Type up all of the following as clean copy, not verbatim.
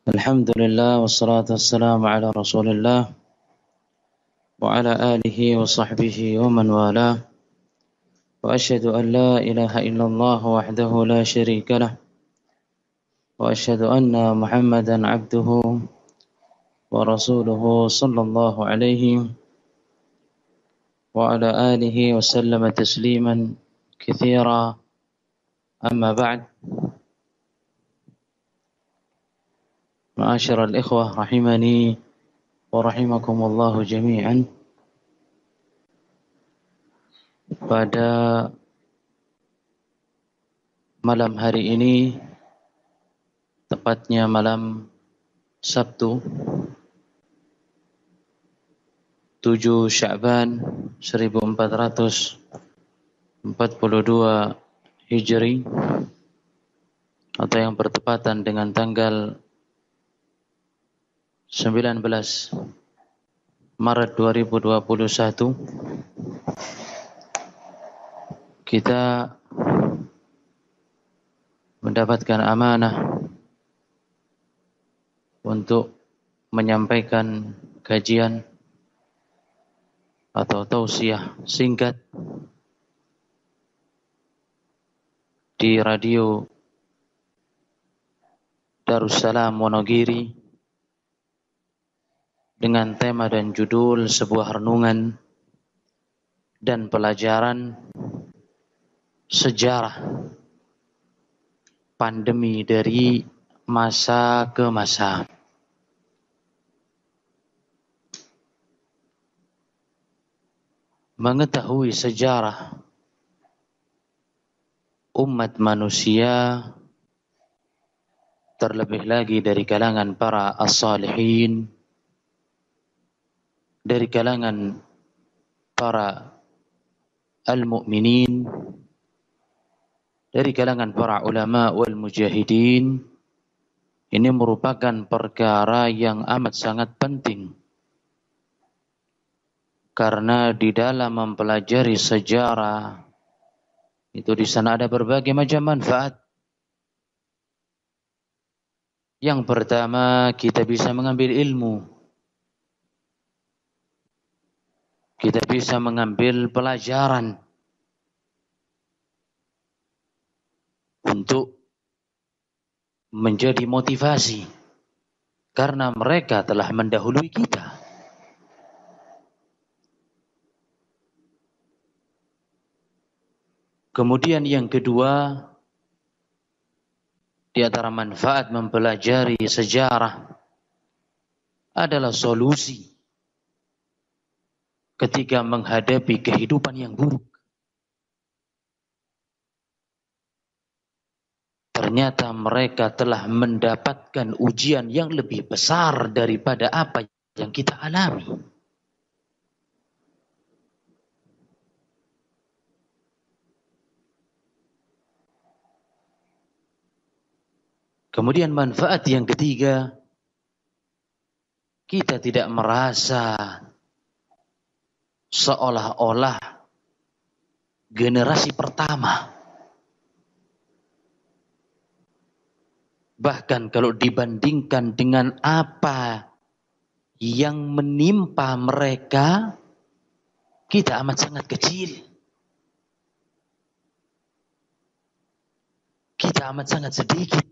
Alhamdulillah wassalatu wassalamu ala Rasulillah wa ala alihi wa sahbihi wa man walah. Wa asyhadu an la ilaha illallah wahdahu la syarika lah. Wa asyhadu anna Muhammadan abduhu wa rasuluhu sallallahu alaihi wa ala alihi wa sallama tasliman katsira. Amma ba'd. Ma'asyiral ikhwah rahimani wa rahimakumullah jami'an. Pada malam hari ini, tepatnya malam Sabtu 7 Sya'ban 1442 Hijri, atau yang bertepatan dengan tanggal 19 Maret 2021, kita mendapatkan amanah untuk menyampaikan kajian atau tausiah singkat di radio Darussalam Wonogiri dengan tema dan judul sebuah renungan dan pelajaran sejarah pandemi dari masa ke masa. Mengetahui sejarah umat manusia, terlebih lagi dari kalangan para as-salihin, dari kalangan para al-mu'minin, dari kalangan para ulama wal mujahidin, ini merupakan perkara yang amat sangat penting. Karena di dalam mempelajari sejarah itu di sana ada berbagai macam manfaat. Yang pertama, kita bisa mengambil ilmu. Kita bisa mengambil pelajaran untuk menjadi motivasi, karena mereka telah mendahului kita. Kemudian yang kedua, di antara manfaat mempelajari sejarah adalah solusi ketika menghadapi kehidupan yang buruk. Ternyata mereka telah mendapatkan ujian yang lebih besar daripada apa yang kita alami. Kemudian manfaat yang ketiga, kita tidak merasa seolah-olah generasi pertama. Bahkan kalau dibandingkan dengan apa yang menimpa mereka, kita amat sangat kecil. Kita amat sangat sedikit.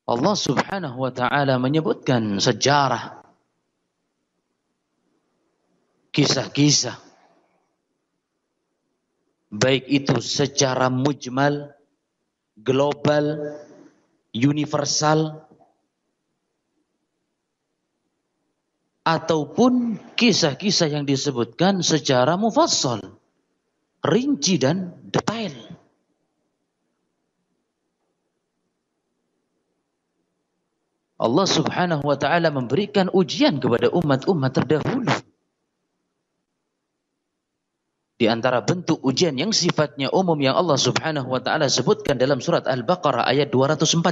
Allah Subhanahu wa ta'ala menyebutkan sejarah, kisah-kisah, baik itu secara mujmal, global, universal, ataupun kisah-kisah yang disebutkan secara mufassal, rinci dan detail. Allah Subhanahu wa ta'ala memberikan ujian kepada umat-umat terdahulu. Di antara bentuk ujian yang sifatnya umum yang Allah Subhanahu wa ta'ala sebutkan dalam surat Al-Baqarah ayat 214.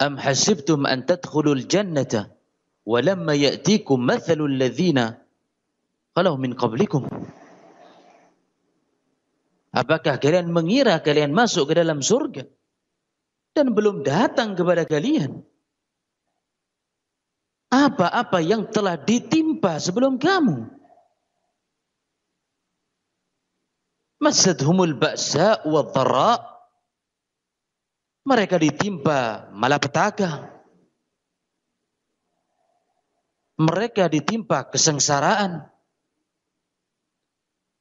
Am hasibtum an tadkhulul jannata walamma ya'tikum mathalul ladzina khalu min qablikum. Apakah kalian mengira kalian masuk ke dalam surga dan belum datang kepada kalian apa-apa yang telah ditimpa sebelum kamu? Massadhumul ba'sa wa dharra. Mereka ditimpa malapetaka. Mereka ditimpa kesengsaraan.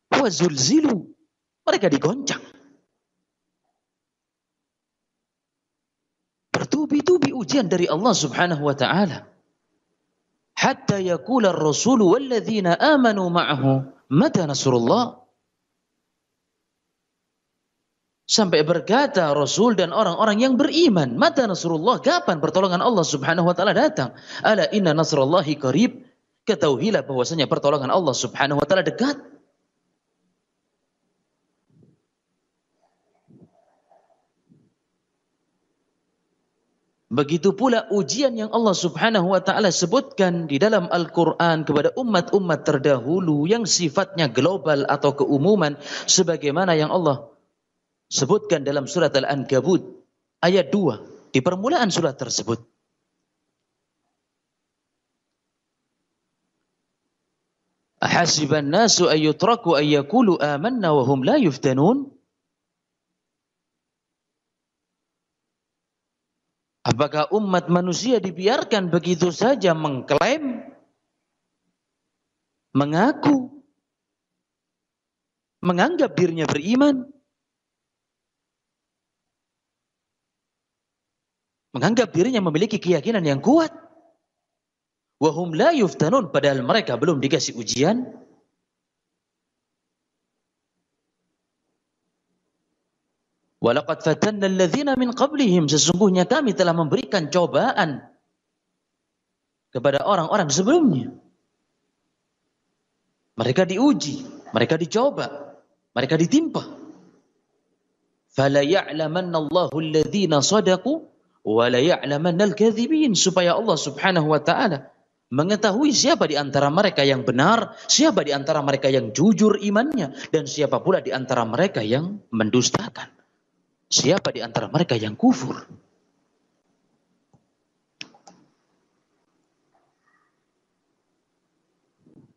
Wa zulzilu. Mereka digoncang. Bertubi-tubi ujian dari Allah Subhanahu wa taala. Hatta yaqula ar-rasul walladzina amanu ma'ahu mata nasrullah. Sampai berkata Rasul dan orang-orang yang beriman, mata nasrullah, kapan pertolongan Allah Subhanahu wa taala datang? Ala inna nasrallahi qarib. Ketahuilah bahwasanya pertolongan Allah Subhanahu wa taala dekat. Begitu pula ujian yang Allah Subhanahu wa taala sebutkan di dalam Al-Qur'an kepada umat-umat terdahulu yang sifatnya global atau keumuman, sebagaimana yang Allah sebutkan dalam surat Al-Ankabut ayat 2 di permulaan surat tersebut. Ahasiban nasu ayyutraku ayyakulu amanna wa hum la yuftanun. Apakah umat manusia dibiarkan begitu saja mengklaim, mengaku, menganggap dirinya beriman, menganggap dirinya memiliki keyakinan yang kuat, wahum la yuftanun, padahal mereka belum dikasih ujian? Walaqad fatanna alladzina min qablihim, sesungguhnya kami telah memberikan cobaan kepada orang-orang sebelumnya. Mereka diuji, mereka dicoba, mereka ditimpa. Fala ya'lamanna Allahu alladzina shadaqu wa la ya'lamanna al-kadzibin, supaya Allah Subhanahu wa taala mengetahui siapa di antara mereka yang benar, siapa di antara mereka yang jujur imannya, dan siapa pula di antara mereka yang mendustakan. Siapa di antara mereka yang kufur?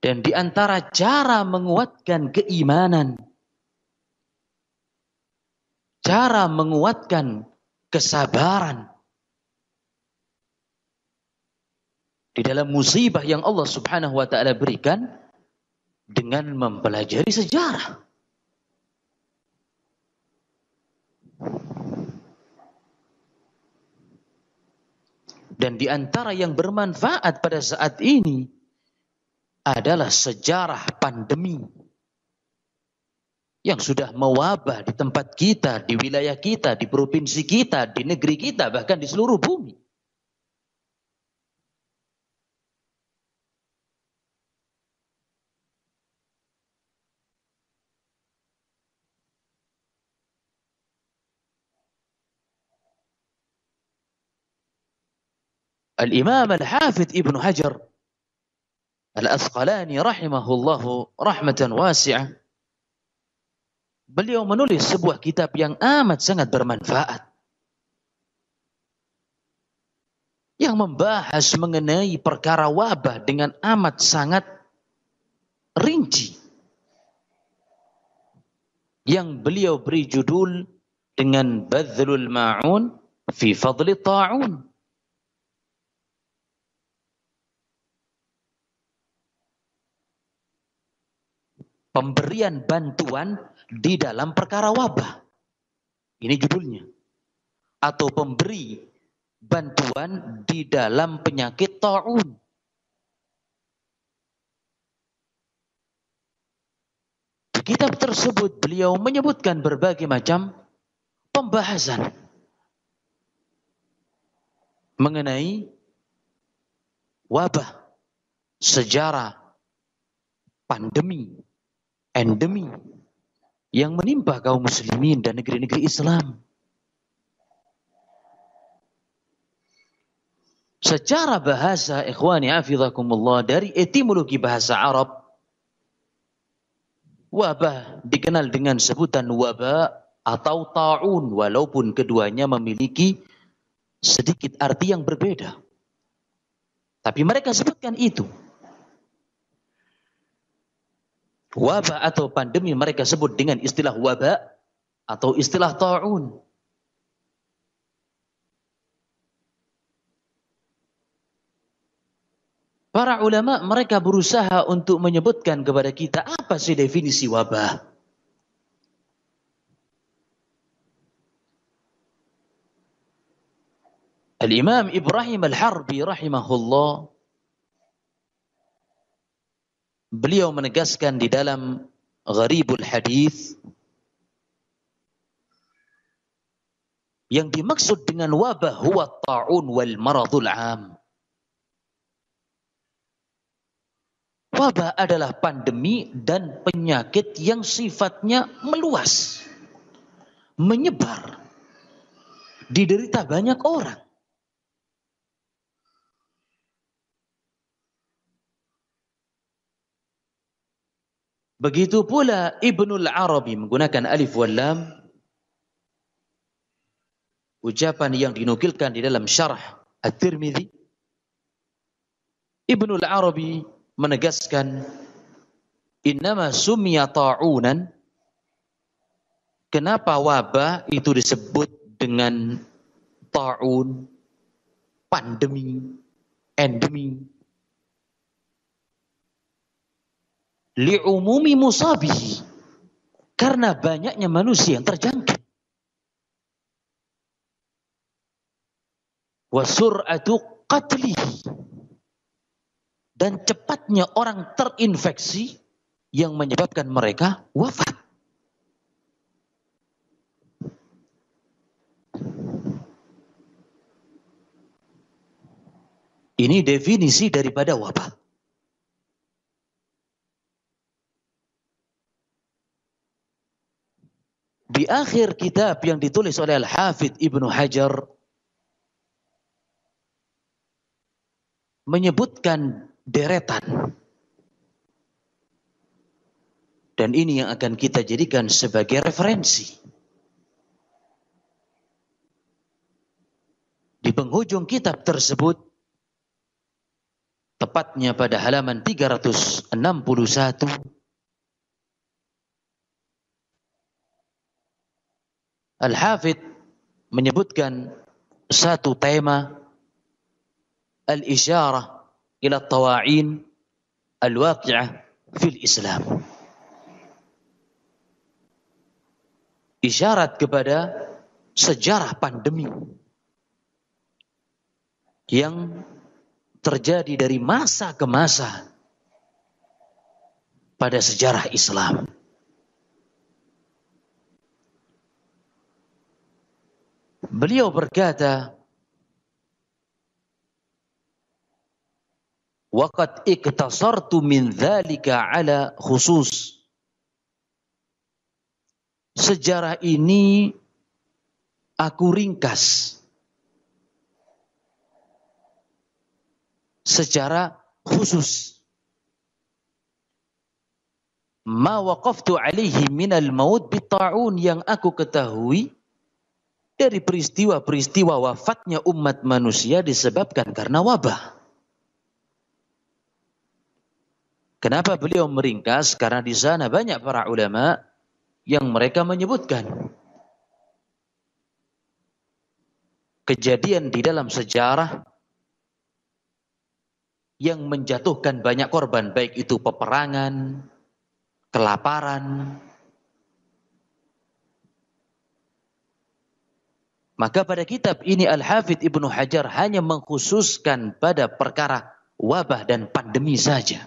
Dan di antara cara menguatkan keimanan, cara menguatkan kesabaran di dalam musibah yang Allah Subhanahu wa taala berikan, dengan mempelajari sejarah. Dan di antara yang bermanfaat pada saat ini adalah sejarah pandemi yang sudah mewabah di tempat kita, di wilayah kita, di provinsi kita, di negeri kita, bahkan di seluruh bumi. Al-Imam Al-Hafidh Ibnu Hajar Al-Asqalani rahimahullahu rahmatan wasi'ah, beliau menulis sebuah kitab yang amat sangat bermanfaat, yang membahas mengenai perkara wabah dengan amat sangat rinci, yang beliau beri judul dengan Badhlul Ma'un fi Fadli Ta'un. Pemberian bantuan di dalam perkara wabah. Ini judulnya. Atau pemberi bantuan di dalam penyakit ta'un. Di kitab tersebut beliau menyebutkan berbagai macam pembahasan mengenai wabah, sejarah, pandemi, endemi yang menimpa kaum muslimin dan negeri-negeri Islam. Secara bahasa, ikhwani hafizakumullah, dari etimologi bahasa Arab, wabah dikenal dengan sebutan wabah atau ta'un, walaupun keduanya memiliki sedikit arti yang berbeda. Tapi mereka sebutkan itu. Wabah atau pandemi mereka sebut dengan istilah wabah atau istilah ta'un. Para ulama mereka berusaha untuk menyebutkan kepada kita apa sih definisi wabah. Al-Imam Ibrahim Al-Harbi rahimahullah, beliau menegaskan di dalam Gharibul Hadis, yang dimaksud dengan wabah huwa ta'un wal maradul am. Wabah adalah pandemi dan penyakit yang sifatnya meluas, menyebar, diderita banyak orang. Begitu pula Ibnul Arabi menggunakan alif wal lam, ucapan yang dinukilkan di dalam syarah At-Tirmidzi. Ibnul Arabi menegaskan, innama summiya ta'unan, kenapa wabah itu disebut dengan ta'un, pandemi, endemi, li'umumi musabihi, karena banyaknya manusia yang terjangkit, wa sur'atu qatlihi, dan cepatnya orang terinfeksi yang menyebabkan mereka wafat. Ini definisi daripada wabah. Di akhir kitab yang ditulis oleh Al-Hafidh Ibnu Hajar menyebutkan deretan, dan ini yang akan kita jadikan sebagai referensi. Di penghujung kitab tersebut, tepatnya pada halaman 361, Al-Hafidh menyebutkan satu tema, al-isyarah ila tawa'in al-waqi'ah fil Islam. Isyarat kepada sejarah pandemi yang terjadi dari masa ke masa pada sejarah Islam. Beliau berkata, waqad iktasartu min dzalika ala khusus. Sejarah ini aku ringkas secara khusus. Ma waqaftu alaihi minal maut bitta'un, yang aku ketahui dari peristiwa-peristiwa wafatnya umat manusia disebabkan karena wabah. Kenapa beliau meringkas? Karena di sana banyak para ulama yang mereka menyebutkan kejadian di dalam sejarah yang menjatuhkan banyak korban, baik itu peperangan, kelaparan. Maka pada kitab ini Al-Hafidh Ibnu Hajar hanya mengkhususkan pada perkara wabah dan pandemi saja.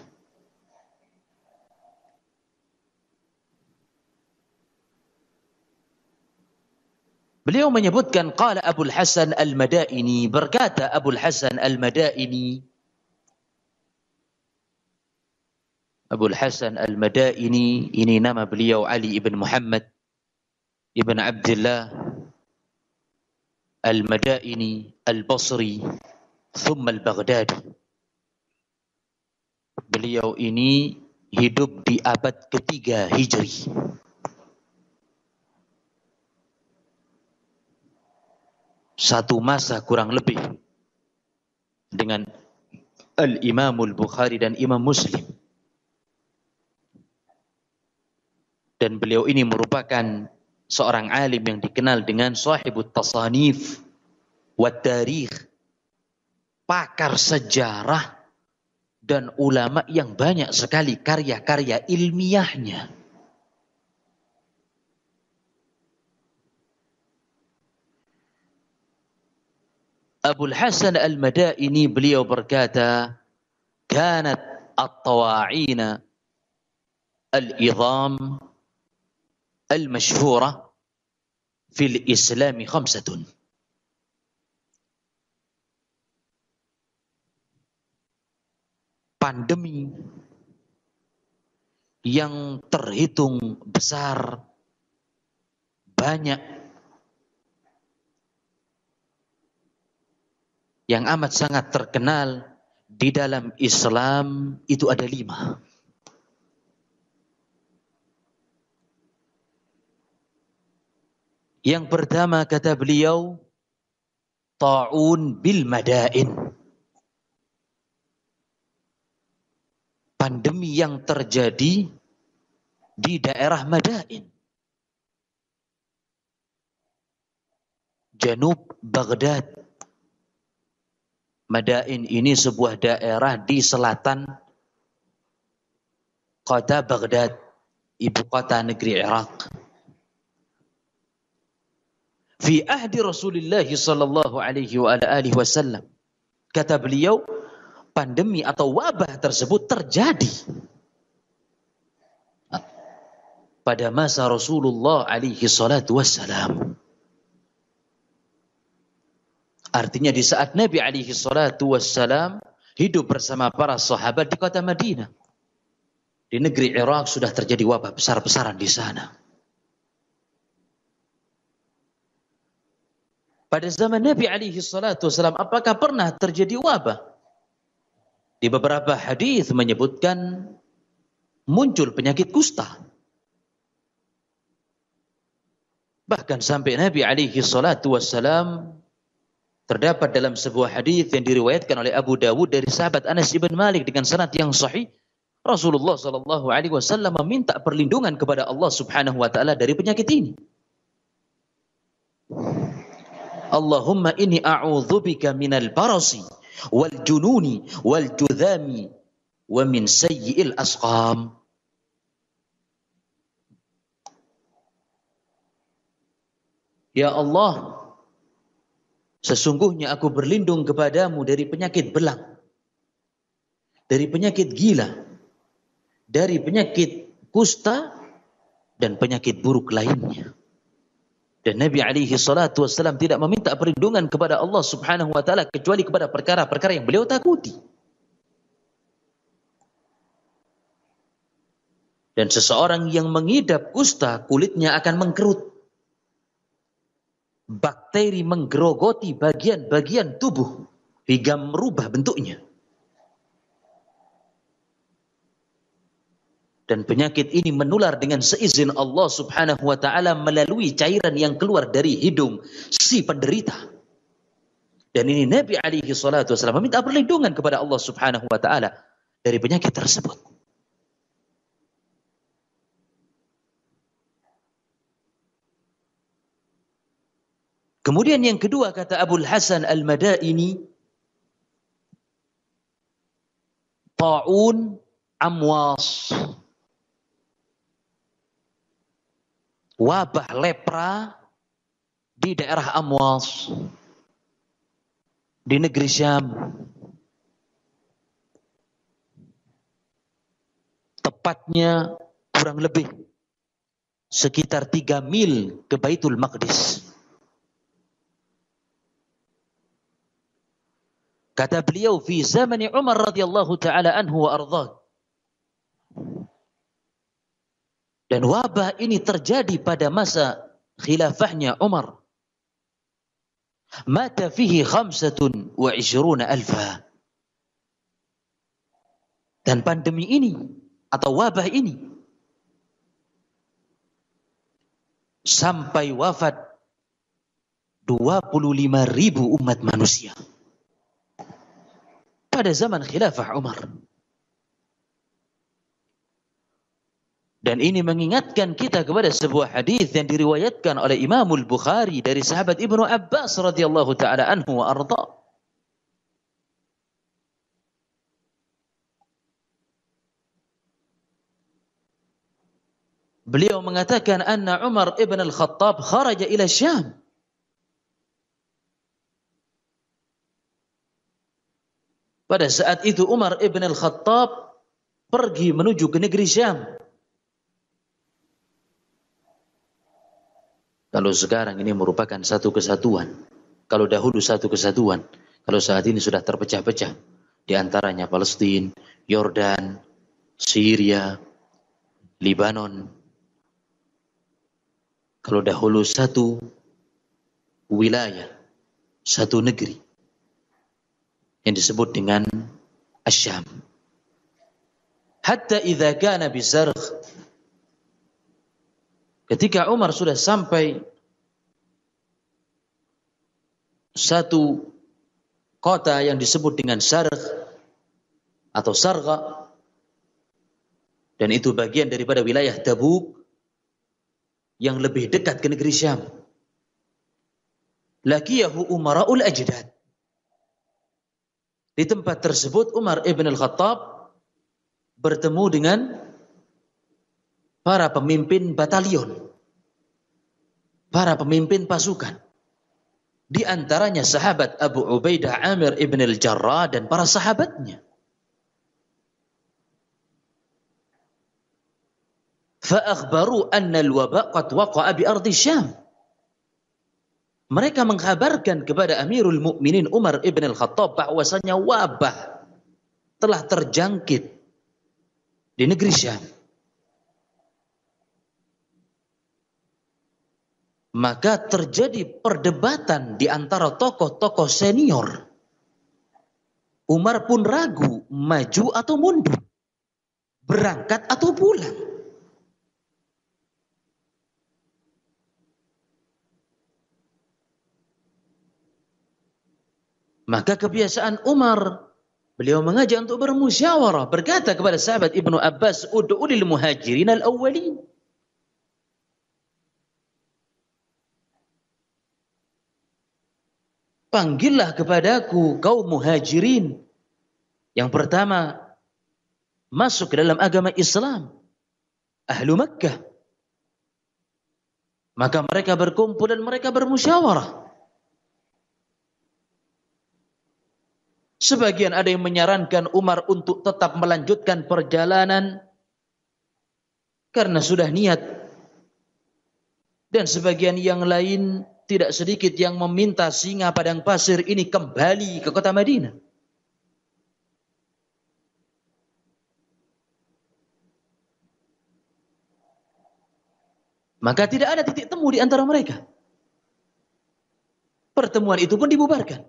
Beliau menyebutkan qala Abul Hasan Al-Madaini, berkata Abul Hasan Al-Madaini. Abul Hasan Al-Madaini ini nama beliau Ali ibn Muhammad ibn Abdullah Al-Madaini Al-Basri thumma al-Baghdadi. Beliau ini hidup di abad ketiga Hijri. Satu masa kurang lebih dengan Al-Imamul Bukhari dan Imam Muslim. Dan beliau ini merupakan seorang alim yang dikenal dengan sahibut tasanif wa tarikh, pakar sejarah dan ulama yang banyak sekali karya-karya ilmiahnya. Abul Hasan Al-Madaini beliau berkata, "Kanat at-tawa'ina al-idham al-mashhura fil Islam khamsatun." Pandemi yang terhitung besar, banyak, yang amat sangat terkenal di dalam Islam itu ada 5. Yang pertama kata beliau, ta'un bil madain. Pandemi yang terjadi di daerah Madain, Janub Baghdad. Madain ini sebuah daerah di selatan kota Baghdad, ibu kota negeri Irak. Fi ahdi Rasulullah sallallahu alaihi wa alihi wasallam. Kata beliau, pandemi atau wabah tersebut terjadi pada masa Rasulullah alaihi salatu wassalam. Artinya di saat Nabi alaihi salatu wassalam hidup bersama para sahabat di kota Madinah. Di negeri Irak sudah terjadi wabah besar-besaran di sana. Pada zaman Nabi alaihi salatu wassalam, apakah pernah terjadi wabah? Di beberapa hadis menyebutkan muncul penyakit kusta. Bahkan sampai Nabi alaihi salatu wassalam, terdapat dalam sebuah hadis yang diriwayatkan oleh Abu Dawud dari sahabat Anas ibn Malik dengan sanad yang sahih, Rasulullah sallallahu alaihi wasallam meminta perlindungan kepada Allah Subhanahu wa taala dari penyakit ini. Allahumma inni a'udzubika minal barasi wal jununi wal judhami wa min sayyi'il asqam. Ya Allah, sesungguhnya aku berlindung kepadamu dari penyakit belang, dari penyakit gila, dari penyakit kusta dan penyakit buruk lainnya. Dan Nabi alaihi salatu wassalam tidak meminta perlindungan kepada Allah Subhanahu wa taala kecuali kepada perkara-perkara yang beliau takuti. Dan seseorang yang mengidap kusta, kulitnya akan mengkerut. Bakteri menggerogoti bagian-bagian tubuh hingga merubah bentuknya. Dan penyakit ini menular dengan seizin Allah Subhanahu wa taala melalui cairan yang keluar dari hidung si penderita. Dan ini Nabi alaihi salatu wasallam meminta perlindungan kepada Allah Subhanahu wa taala dari penyakit tersebut. Kemudian yang kedua kata Abul Hasan Al-Madaini, ta'un amwas. Wabah lepra di daerah Amwas di negeri Syam. Tepatnya kurang lebih sekitar 3 mil ke Baitul Maqdis. Kata beliau, fi zaman Umar radhiyallahu taala anhu wa ardhah. Dan wabah ini terjadi pada masa khilafahnya Umar. mata fihi 25 alfa. Dan pandemi ini atau wabah ini sampai wafat 25.000 umat manusia pada zaman khilafah Umar. Dan ini mengingatkan kita kepada sebuah hadis yang diriwayatkan oleh Imamul Bukhari dari sahabat Ibnu Abbas radhiyallahu taala anhu wa arda. Beliau mengatakan anna Umar ibn al-Khattab kharaja ila Syam. Pada saat itu Umar ibn al-Khattab pergi menuju ke negeri Syam. Kalau sekarang ini merupakan satu kesatuan. Kalau dahulu satu kesatuan. Kalau saat ini sudah terpecah-pecah. Di antaranya Palestina, Yordan, Syria, Libanon. Kalau dahulu satu wilayah, satu negeri yang disebut dengan Asyam. Hatta idza kana bizarq, ketika Umar sudah sampai satu kota yang disebut dengan Sarq atau Sarqa, dan itu bagian daripada wilayah Tabuk yang lebih dekat ke negeri Syam. Laqiyahu umara'ul ajdad. Di tempat tersebut Umar ibn al-Khattab bertemu dengan para pemimpin batalion, para pemimpin pasukan. Di antaranya sahabat Abu Ubaidah Amir ibn al-Jarrah dan para sahabatnya. فأخبروا أن الوباء قد وقع بأرض الشام. Mereka mengkabarkan kepada Amirul Mukminin Umar ibn al-Khattab bahwasanya wabah telah terjangkit di negeri Syam. Maka terjadi perdebatan di antara tokoh-tokoh senior. Umar pun ragu maju atau mundur, berangkat atau pulang. Maka kebiasaan Umar, beliau mengajak untuk bermusyawarah, berkata kepada sahabat Ibnu Abbas, ud'u lil muhajirin al-awwalin. Panggillah kepadaku kaum muhajirin yang pertama masuk ke dalam agama Islam, ahlu Makkah. Maka mereka berkumpul dan mereka bermusyawarah. Sebagian ada yang menyarankan Umar untuk tetap melanjutkan perjalanan karena sudah niat. Dan sebagian yang lain tidak sedikit yang meminta singa padang pasir ini kembali ke kota Madinah. Maka tidak ada titik temu di antara mereka. Pertemuan itu pun dibubarkan.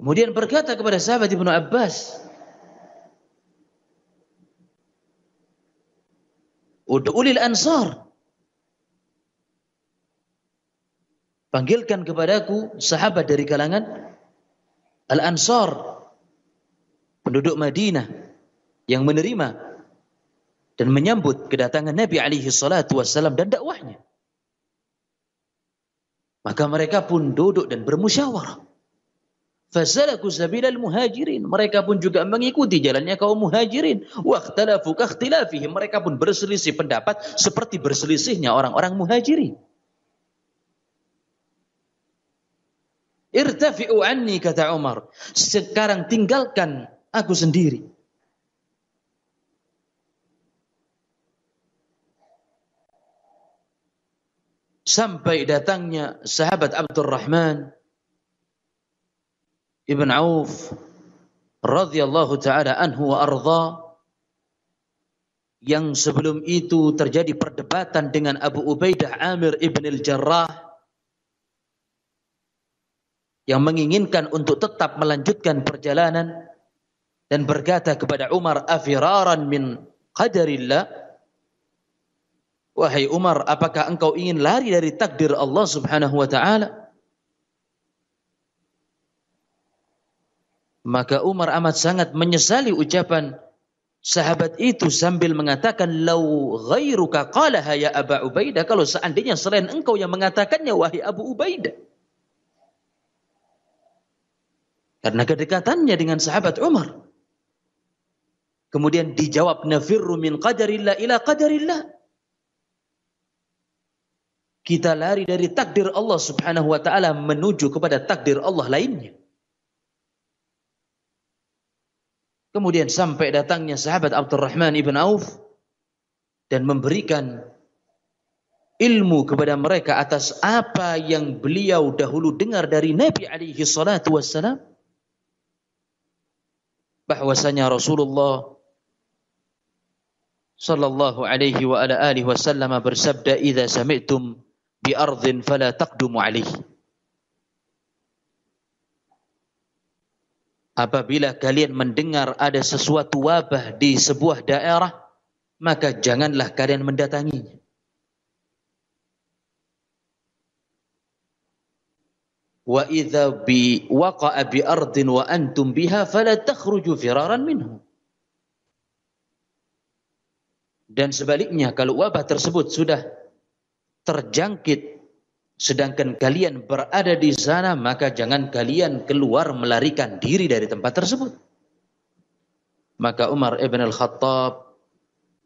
Kemudian berkata kepada sahabat Ibnu Abbas, ud'ulil ansar. Panggilkan kepadaku sahabat dari kalangan Al-Ansar, penduduk Madinah yang menerima dan menyambut kedatangan Nabi alaihi salatu wassalam dan dakwahnya. Maka mereka pun duduk dan bermusyawarah. Fasalaku sabilal muhajirin. Mereka pun juga mengikuti jalannya kaum muhajirin. Wa ikhtalafu ka ikhtilafihim. Mereka pun berselisih pendapat seperti berselisihnya orang-orang muhajirin. Irtafi'u anni, kata Umar. Sekarang tinggalkan aku sendiri. Sampai datangnya sahabat Abdurrahman Ibn Auf radhiyallahu ta'ala anhu wa arda, yang sebelum itu terjadi perdebatan dengan Abu Ubaidah Amir ibn al-Jarrah yang menginginkan untuk tetap melanjutkan perjalanan dan berkata kepada Umar, afiraran min qadarillah, wahai Umar, apakah engkau ingin lari dari takdir Allah subhanahu wa ta'ala? Maka Umar amat sangat menyesali ucapan sahabat itu sambil mengatakan, lau ghairuka qalaha ya Aba Ubaidah, kalau seandainya selain engkau yang mengatakannya wahai Abu Ubaidah. Karena kedekatannya dengan sahabat Umar. Kemudian dijawab, nafirru min qadarillah ila qadarillah. Kita lari dari takdir Allah subhanahu wa ta'ala menuju kepada takdir Allah lainnya. Kemudian sampai datangnya sahabat Abdurrahman ibn Auf dan memberikan ilmu kepada mereka atas apa yang beliau dahulu dengar dari Nabi alaihi salatu wassalam, bahwasanya Rasulullah sallallahu alaihi wa ala alihi wasallam bersabda, idza sami'tum bi ardhin fala taqdumu alaihi. Apabila kalian mendengar ada sesuatu wabah di sebuah daerah, maka janganlah kalian mendatanginya. Wa idza bi waqa'a bi ardin wa antum biha fala takhruju firaran minhu. Dan sebaliknya, kalau wabah tersebut sudah terjangkit sedangkan kalian berada di sana, maka jangan kalian keluar melarikan diri dari tempat tersebut. Maka Umar ibn al-Khattab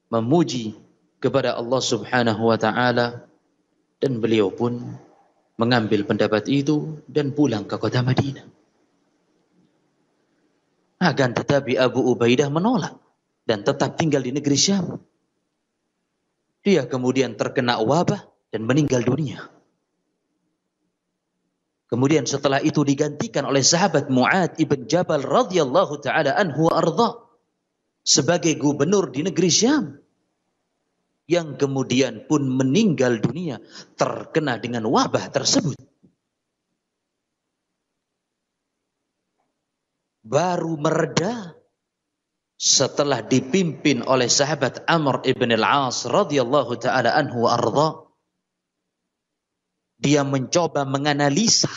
memuji kepada Allah subhanahu wa ta'ala, dan beliau pun mengambil pendapat itu dan pulang ke kota Madinah. Akan tetapi Abu Ubaidah menolak dan tetap tinggal di negeri Syam. Dia kemudian terkena wabah dan meninggal dunia. Kemudian setelah itu digantikan oleh sahabat Mu'ad ibn Jabal radhiyallahu ta'ala anhu wa arda sebagai gubernur di negeri Syam, yang kemudian pun meninggal dunia terkena dengan wabah tersebut. Baru mereda setelah dipimpin oleh sahabat Amr ibn al-As radhiyallahu ta'ala anhu wa arda. Dia mencoba menganalisa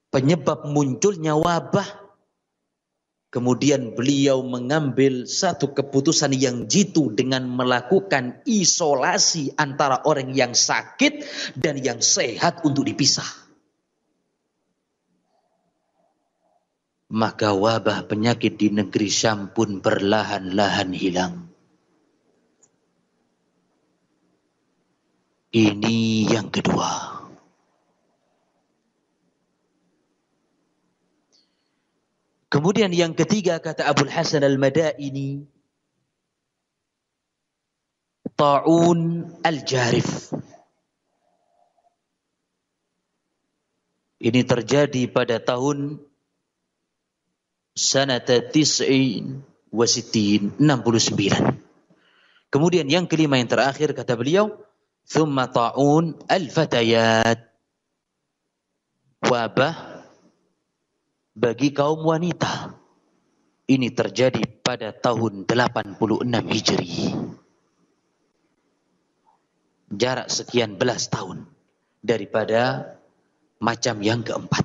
penyebab munculnya wabah. Kemudian beliau mengambil satu keputusan yang jitu dengan melakukan isolasi antara orang yang sakit dan yang sehat untuk dipisah. Maka wabah penyakit di negeri Syam pun perlahan-lahan hilang. Ini yang kedua. Kemudian yang ketiga, kata Abul Hasan al-Madaini, Ta'un al-Jarif. Ini terjadi pada tahun sanata tis'in wa sittin, 69. Kemudian yang kelima, yang terakhir, kata beliau, thumma ta'un al-fatayat. Wabah bagi kaum wanita. Ini terjadi pada tahun 86 Hijri. Jarak sekian belas tahun daripada macam yang keempat.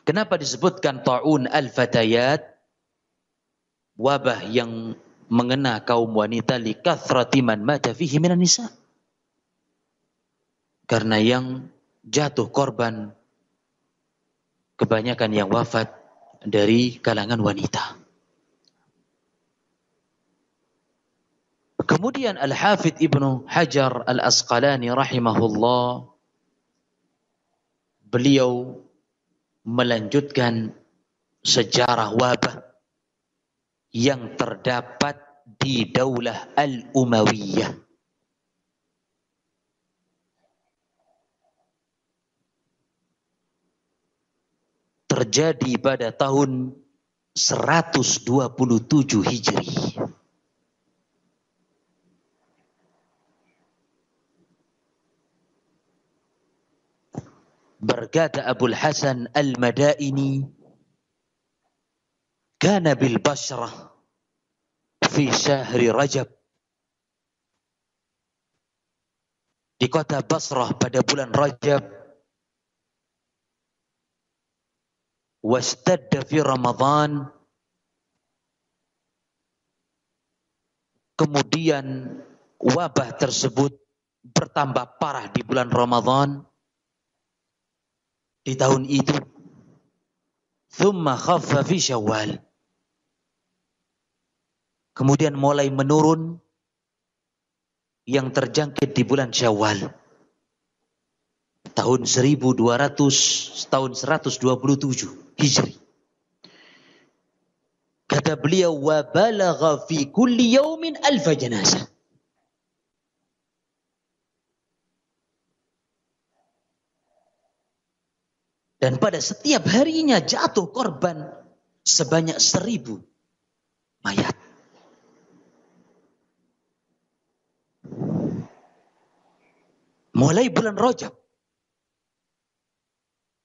Kenapa disebutkan ta'un al-fatayat? Wabah yang mengena kaum wanita, li kathrati man mata fihi minan nisa. Karena yang jatuh korban kebanyakan yang wafat dari kalangan wanita. Kemudian Al-Hafidh Ibnu Hajar Al-Asqalani rahimahullah, beliau melanjutkan sejarah wabah yang terdapat di Daulah Al-Umayyah. Terjadi pada tahun 127 Hijri. Berkata Abul Hasan Al-Madaini, kana bil Basrah fi syahri Rajab. Di kota Basrah pada bulan Rajab. Wastadda fi Ramadan. Kemudian wabah tersebut bertambah parah di bulan Ramadan di tahun itu. Thumma khaffa fi Syawal. Kemudian mulai menurun yang terjangkit di bulan Syawal. Tahun 127 Hijri. Kata beliau, wa balagha fi kulli yaumin alfa janazah. Dan pada setiap harinya jatuh korban sebanyak 1000 mayat. Mulai bulan Rajab.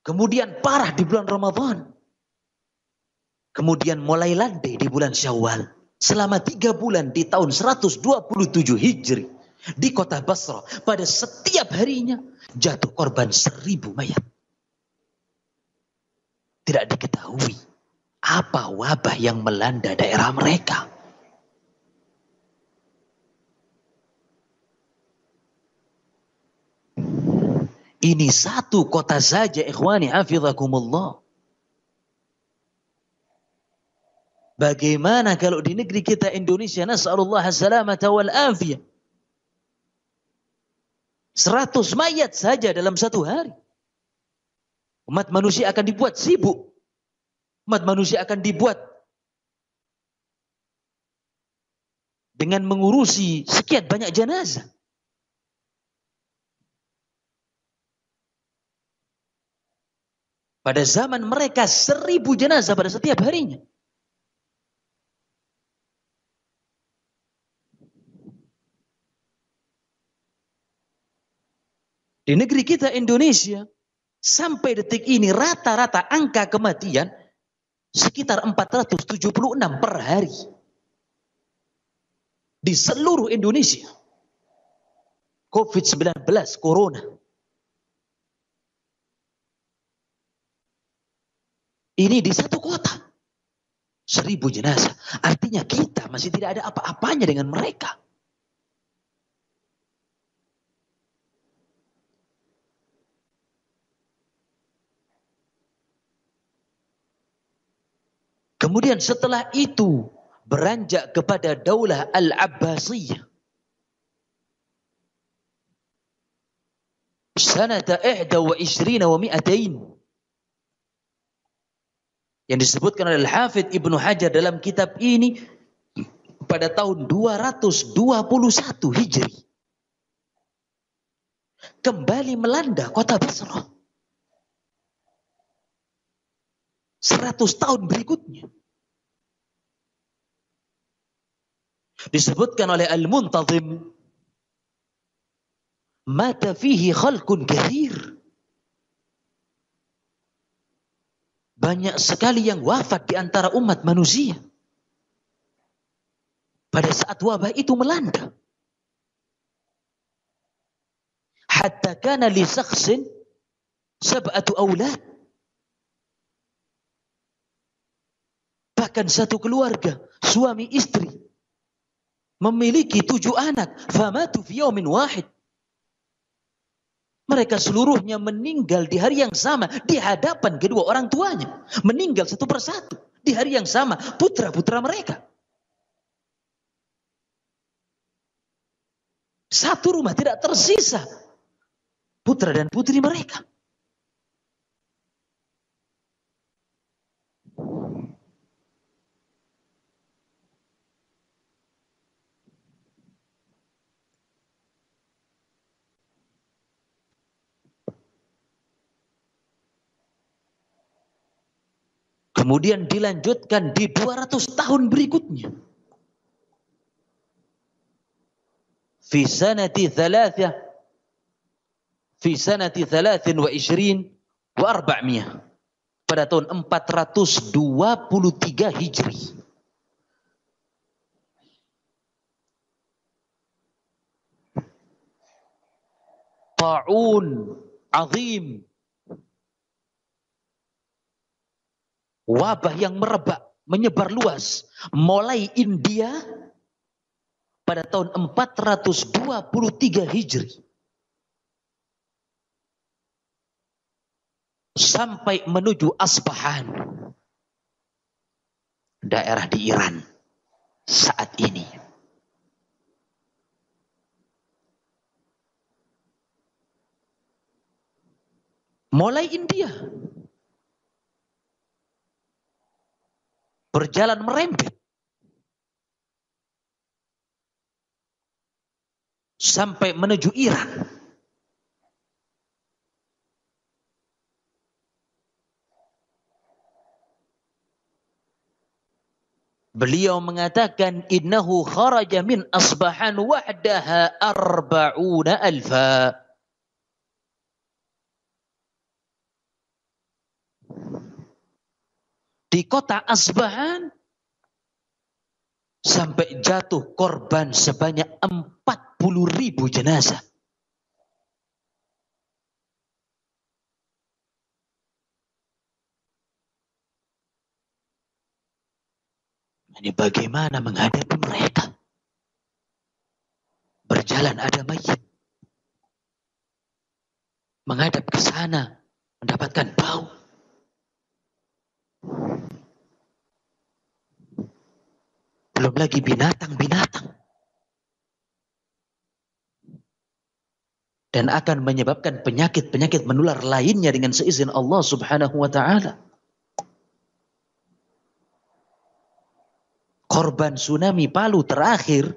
Kemudian parah di bulan Ramadan. Kemudian mulai landai di bulan Syawal. Selama 3 bulan di tahun 127 Hijri. Di kota Basrah. Pada setiap harinya jatuh korban 1000 mayat. Tidak diketahui apa wabah yang melanda daerah mereka. Ini satu kota saja, ikhwani hafizakumullah. Bagaimana kalau di negeri kita Indonesia, nas'alullah as-salamata wal afiyah. 100 mayat saja dalam satu hari. Umat manusia akan dibuat sibuk. Umat manusia akan dibuat dengan mengurusi sekian banyak jenazah. Pada zaman mereka 1000 jenazah pada setiap harinya. Di negeri kita Indonesia, sampai detik ini rata-rata angka kematian sekitar 476 per hari. Di seluruh Indonesia. COVID-19, Corona. Ini di satu kota. 1000 jenazah. Artinya kita masih tidak ada apa-apanya dengan mereka. Kemudian setelah itu beranjak kepada Daulah Al-Abbasiyah. Sanata 21 wa 200. Yang disebutkan oleh Al-Hafidh Ibnu Hajar dalam kitab ini pada tahun 221 Hijri. Kembali melanda kota Basrah. 100 tahun berikutnya. Disebutkan oleh Al-Muntazim, mata fihi khalqun katsir. Banyak sekali yang wafat di antara umat manusia. Pada saat wabah itu melanda. Hatta kana li shakhsin 7 aulad. Bahkan satu keluarga, suami istri, memiliki 7 anak. Famatu fi yaumin wahid. Mereka seluruhnya meninggal di hari yang sama di hadapan kedua orang tuanya. Meninggal satu persatu di hari yang sama, putra-putra mereka. Satu rumah tidak tersisa putra dan putri mereka. Kemudian dilanjutkan di 200 tahun berikutnya. Fi sanati 23 wa arba'miyah. Pada tahun 423 Hijri. Ta'un azim. Wabah yang merebak, menyebar luas. Mulai India pada tahun 423 Hijri. Sampai menuju Asbahan. Daerah di Iran saat ini. Mulai India. Berjalan merembet. Sampai menuju Iran. Beliau mengatakan innahu kharaja min Asbahan wahdaha 40,000. Di kota Asbahan sampai jatuh korban sebanyak 40.000 jenazah. Ini bagaimana menghadapi mereka? Berjalan ada mayit. Menghadap ke sana, mendapatkan bau. Belum lagi binatang-binatang. Dan akan menyebabkan penyakit-penyakit menular lainnya dengan seizin Allah Subhanahu wa ta'ala. Korban tsunami Palu terakhir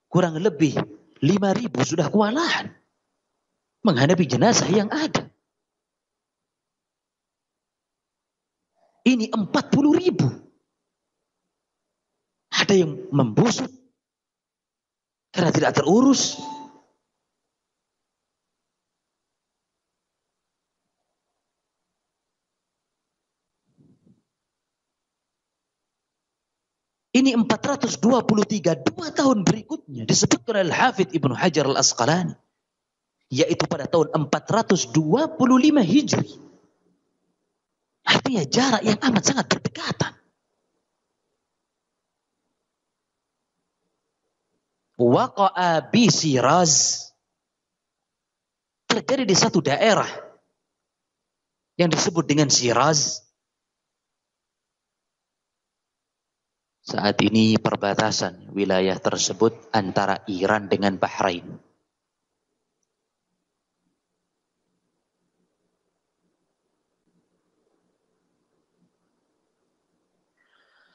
kurang lebih 5.000 sudah kewalahan menghadapi jenazah yang ada. Ini 40.000. Ada yang membusuk karena tidak terurus. Ini 423, 2 tahun berikutnya disebutkan oleh Al-Hafidz Ibnu Hajar Al-Asqalani, yaitu pada tahun 425 Hijri. Artinya jarak yang amat sangat berdekatan. Waqa'a bi Shiraz, terjadi di satu daerah yang disebut dengan Shiraz. Saat ini perbatasan wilayah tersebut antara Iran dengan Bahrain.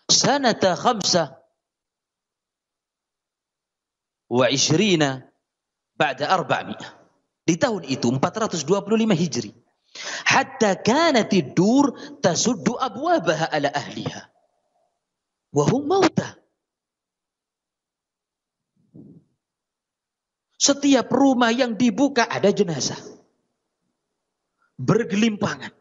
Sanata 25 ba'da 400. Di tahun itu 425 Hijri. Hatta kanat ad-dur tasuddu abwabaha ala ahliha. Wahum mauta. Setiap rumah yang dibuka ada jenazah. Bergelimpangan.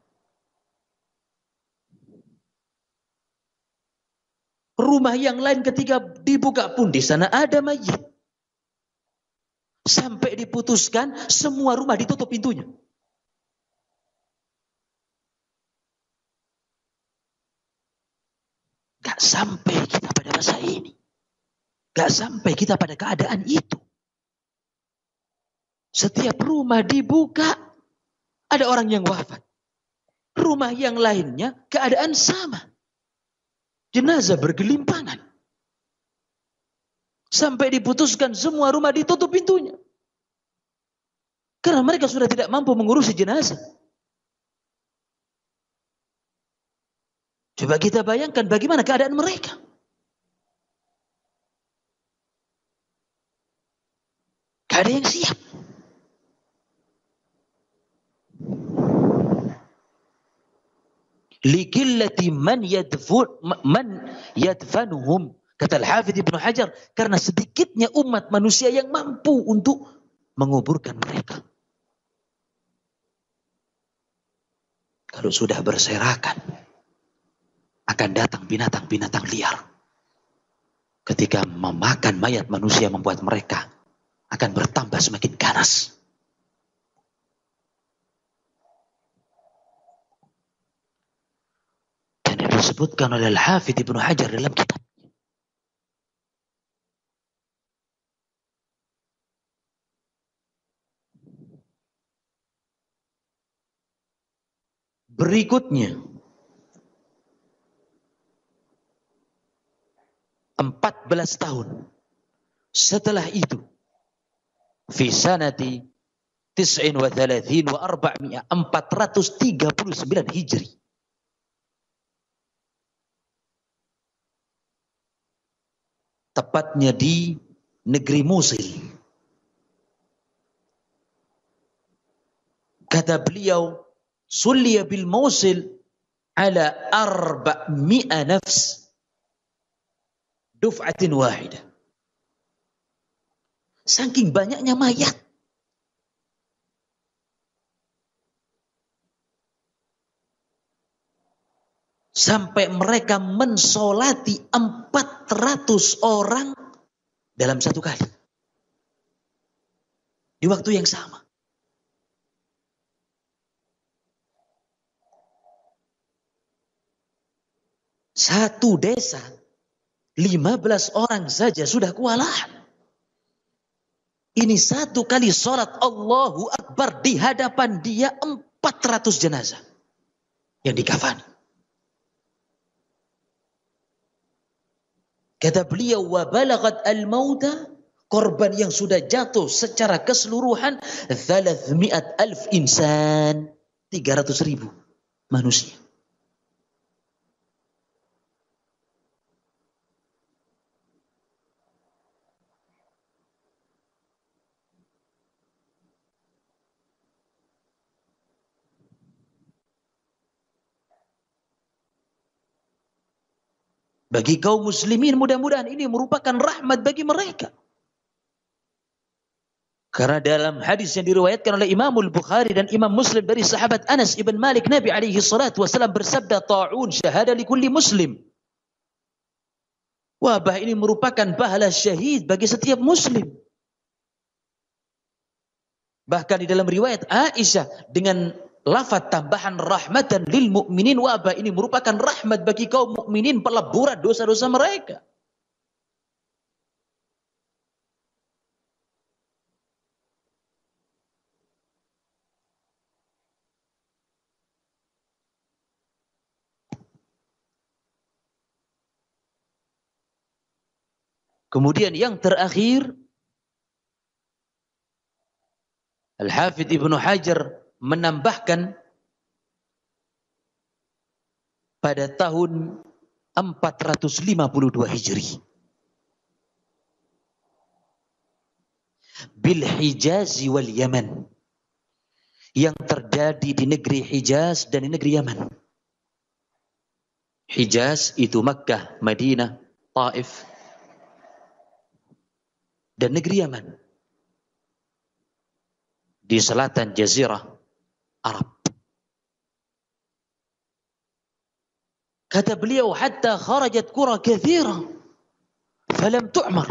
Rumah yang lain ketika dibuka pun di sana ada mayit. Sampai diputuskan semua rumah ditutup pintunya. Gak sampai kita pada masa ini. Gak sampai kita pada keadaan itu. Setiap rumah dibuka, ada orang yang wafat. Rumah yang lainnya keadaan sama. Jenazah bergelimpangan. Sampai diputuskan semua rumah ditutup pintunya. Karena mereka sudah tidak mampu mengurusi jenazah. Coba kita bayangkan bagaimana keadaan mereka. Gak ada yang siap. Likillati man yadfanuhum. Kata Al-Hafidz Ibnu Hajar, karena sedikitnya umat manusia yang mampu untuk menguburkan mereka. Kalau sudah berserakan, akan datang binatang-binatang liar. Ketika memakan mayat manusia membuat mereka akan bertambah semakin ganas. Dan itu disebutkan oleh Al-Hafidz Ibnu Hajar dalam kitab. Berikutnya, 14 tahun setelah itu, fi sanati 39 wa 400 439 Hijri, tepatnya di negeri Mosul, kata beliau, sulliya bil Mosul ala 400 nafs duf'atin wahidah. Saking banyaknya mayat, sampai mereka mensolati 400 orang dalam satu kali. Di waktu yang sama. Satu desa, 15 orang saja sudah kewalahan. Ini satu kali sholat Allahu Akbar, di hadapan dia 400 jenazah yang dikafani. Kata beliau, wa balagat al-mauta, korban yang sudah jatuh secara keseluruhan 300,000 insan, 300.000 manusia. Bagi kaum muslimin, mudah-mudahan ini merupakan rahmat bagi mereka. Karena dalam hadis yang diriwayatkan oleh Imam Al-Bukhari dan Imam Muslim dari sahabat Anas ibn Malik, Nabi alaihi salatu wasallam bersabda, ta'un syahada li kulli muslim. Wabah ini merupakan pahala syahid bagi setiap muslim. Bahkan di dalam riwayat Aisyah dengan lafaz tambahan rahmatan lil mu'minin, wabah ini merupakan rahmat bagi kaum mukminin, peleburan dosa-dosa mereka. Kemudian yang terakhir, Al-Hafidz Ibnu Hajar menambahkan pada tahun 452 Hijri, bil Hijaz wal Yaman, yang terjadi di negeri Hijaz dan di negeri Yaman. Hijaz itu Makkah, Madinah, Taif, dan negeri Yaman di selatan Jazirah Arab. Kata beliau, hatta kharajat qura katsira falam tu'mar.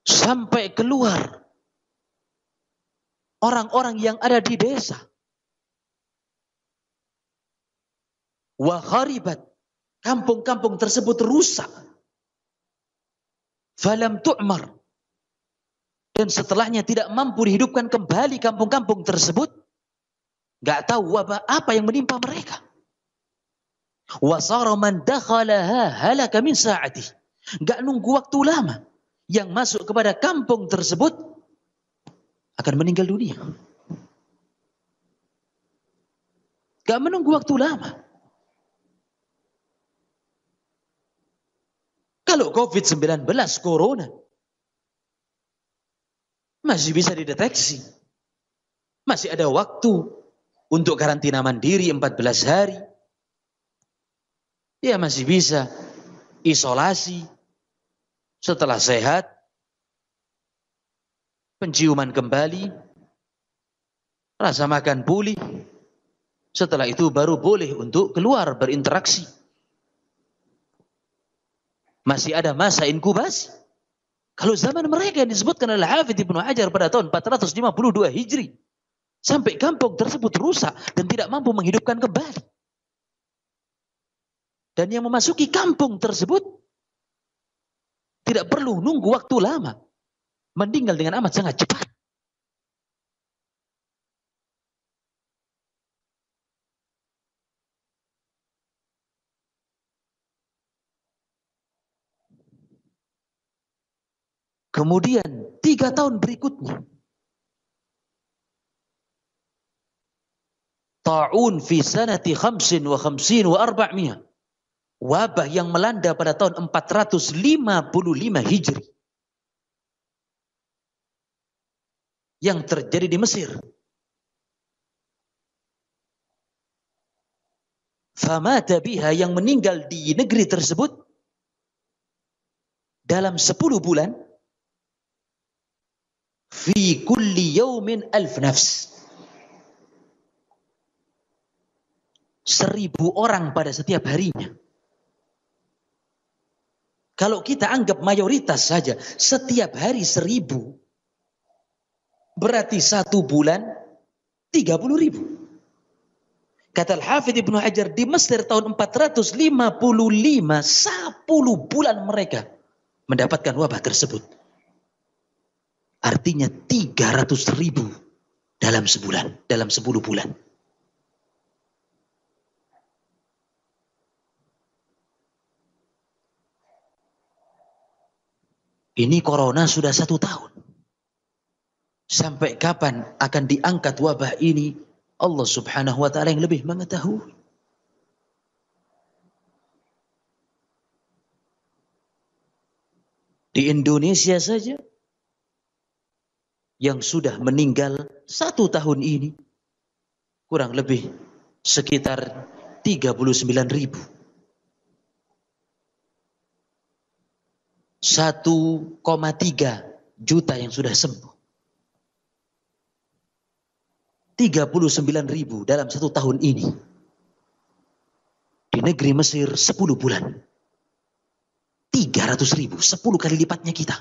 Sampai keluar orang-orang yang ada di desa. Wa kharibat, kampung-kampung tersebut rusak. Falam tu'mar, dan setelahnya tidak mampu dihidupkan kembali kampung-kampung tersebut. Gak tahu wabah apa yang menimpa mereka. Wa sara man dakhalaha halaka min sa'ati, gak nunggu waktu lama, yang masuk kepada kampung tersebut akan meninggal dunia. Gak menunggu waktu lama. Kalau COVID-19, corona, masih bisa dideteksi. Masih ada waktu untuk karantina mandiri 14 hari. Ya masih bisa isolasi. Setelah sehat, penciuman kembali, rasa makan pulih. Setelah itu baru boleh untuk keluar berinteraksi. Masih ada masa inkubasi. Kalau zaman mereka yang disebutkan oleh Hafidz Ibnu Hajar pada tahun 452 Hijri, sampai kampung tersebut rusak dan tidak mampu menghidupkan kembali. Dan yang memasuki kampung tersebut tidak perlu nunggu waktu lama, meninggal dengan amat sangat cepat. Kemudian 3 tahun berikutnya, ta'un fi sanati 55 wa 400, wabah yang melanda pada tahun 455 Hijri yang terjadi di Mesir. Famata biha, yang meninggal di negeri tersebut dalam 10 bulan, fi kulli yaumin 1000 nafs, 1000 orang pada setiap harinya. Kalau kita anggap mayoritas saja, setiap hari 1000, berarti 1 bulan 30.000. Kata Al-Hafidz Ibnu Hajar, di Mesir tahun 455, 10 bulan mereka mendapatkan wabah tersebut. Artinya 300.000 dalam sebulan, dalam 10 bulan. Ini corona sudah 1 tahun. Sampai kapan akan diangkat wabah ini, Allah Subhanahu wa ta'ala yang lebih mengetahui. Di Indonesia saja, yang sudah meninggal 1 tahun ini, kurang lebih sekitar 39.000. 1,3 juta yang sudah sembuh. 39.000 dalam 1 tahun ini. Di negeri Mesir 10 bulan. 300.000, 10 kali lipatnya kita.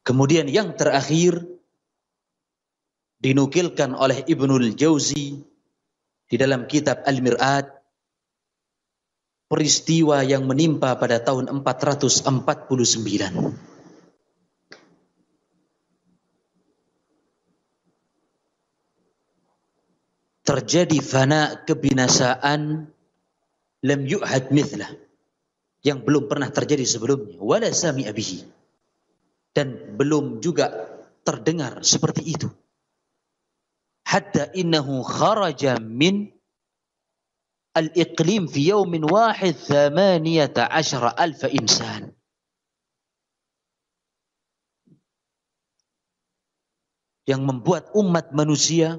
Kemudian yang terakhir, dinukilkan oleh Ibnul Jauzi di dalam kitab Al-Mir'ad, peristiwa yang menimpa pada tahun 449. Terjadi fana, kebinasaan, lam yu'had mithlah, yang belum pernah terjadi sebelumnya, wala sami'a bihi, dan belum juga terdengar seperti itu. Hatta innahu kharaja min al-iqlim fi yawmin wahid 18,000 insan. Yang membuat umat manusia,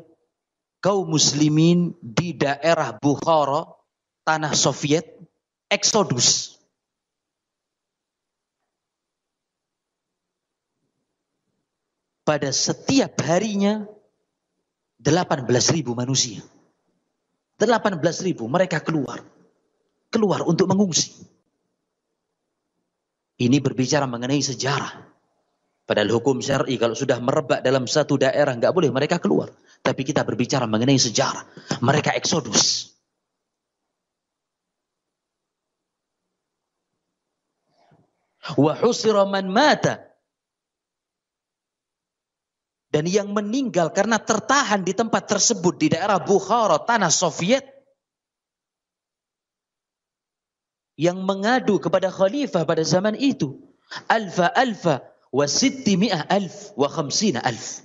kaum muslimin di daerah Bukhara, tanah Soviet, eksodus. Pada setiap harinya 18.000 manusia. 18.000 mereka keluar untuk mengungsi. Ini berbicara mengenai sejarah. Padahal hukum syar'i kalau sudah merebak dalam satu daerah nggak boleh mereka keluar. Tapi kita berbicara mengenai sejarah. Mereka eksodus. Wa husira man mata. Dan yang meninggal karena tertahan di tempat tersebut di daerah Bukhara, tanah Soviet, yang mengadu kepada khalifah pada zaman itu, alfa wa 600,000 wa 50,000,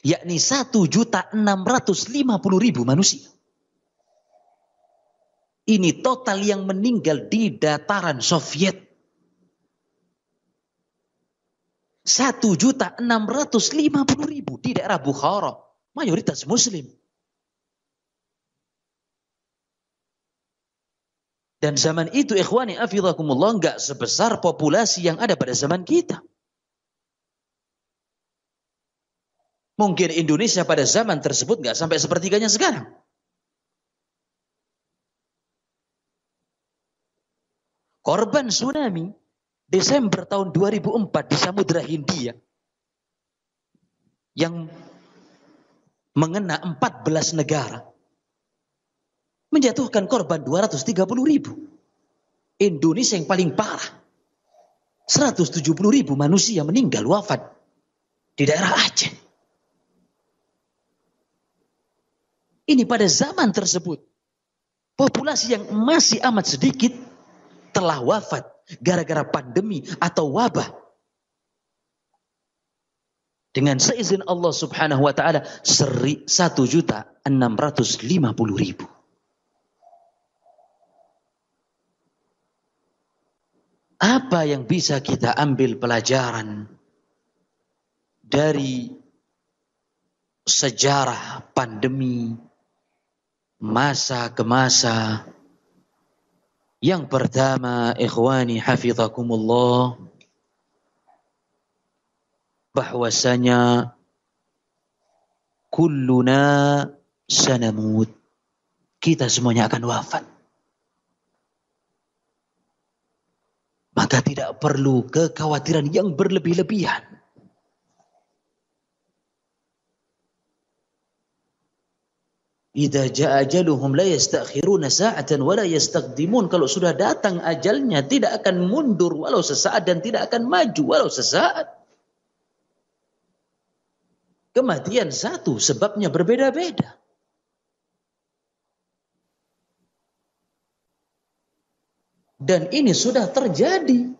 yakni 1.650.000 manusia. Ini total yang meninggal di dataran Soviet. 1.650.000 di daerah Bukhara. Mayoritas Muslim. Dan zaman itu ikhwani hafidhakumullah enggak sebesar populasi yang ada pada zaman kita. Mungkin Indonesia pada zaman tersebut enggak sampai sepertiganya sekarang. Korban tsunami Desember tahun 2004 di Samudra Hindia yang mengena 14 negara menjatuhkan korban 230.000. Indonesia yang paling parah. 170.000 manusia meninggal wafat di daerah Aceh. Ini pada zaman tersebut. Populasi yang masih amat sedikit telah wafat gara-gara pandemi atau wabah. Dengan seizin Allah Subhanahu wa taala 1.650.000. Apa yang bisa kita ambil pelajaran dari sejarah pandemi masa ke masa? Yang pertama, ikhwani hafizakumullah, bahwasanya kulluna sanamut. Kita semuanya akan wafat. Maka tidak perlu kekhawatiran yang berlebih-lebihan. Idza jaa ajaluhum la yastakhiruna sa'atan wa la yastaqdimun. Kalau sudah datang ajalnya tidak akan mundur walau sesaat dan tidak akan maju walau sesaat. Kematian satu, sebabnya berbeda-beda. Dan ini sudah terjadi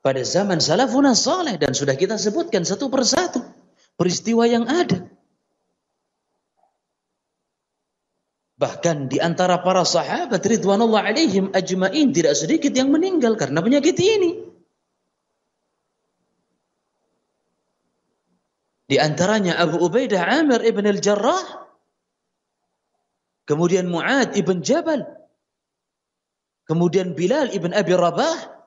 pada zaman salafun saleh dan sudah kita sebutkan satu persatu peristiwa yang ada. Bahkan di antara para sahabat ridwanullah alaihim ajmain tidak sedikit yang meninggal karena penyakit ini. Di antaranya Abu Ubaidah Amir ibn al-Jarrah, kemudian Mu'ad ibn Jabal, kemudian Bilal ibn Abi Rabah,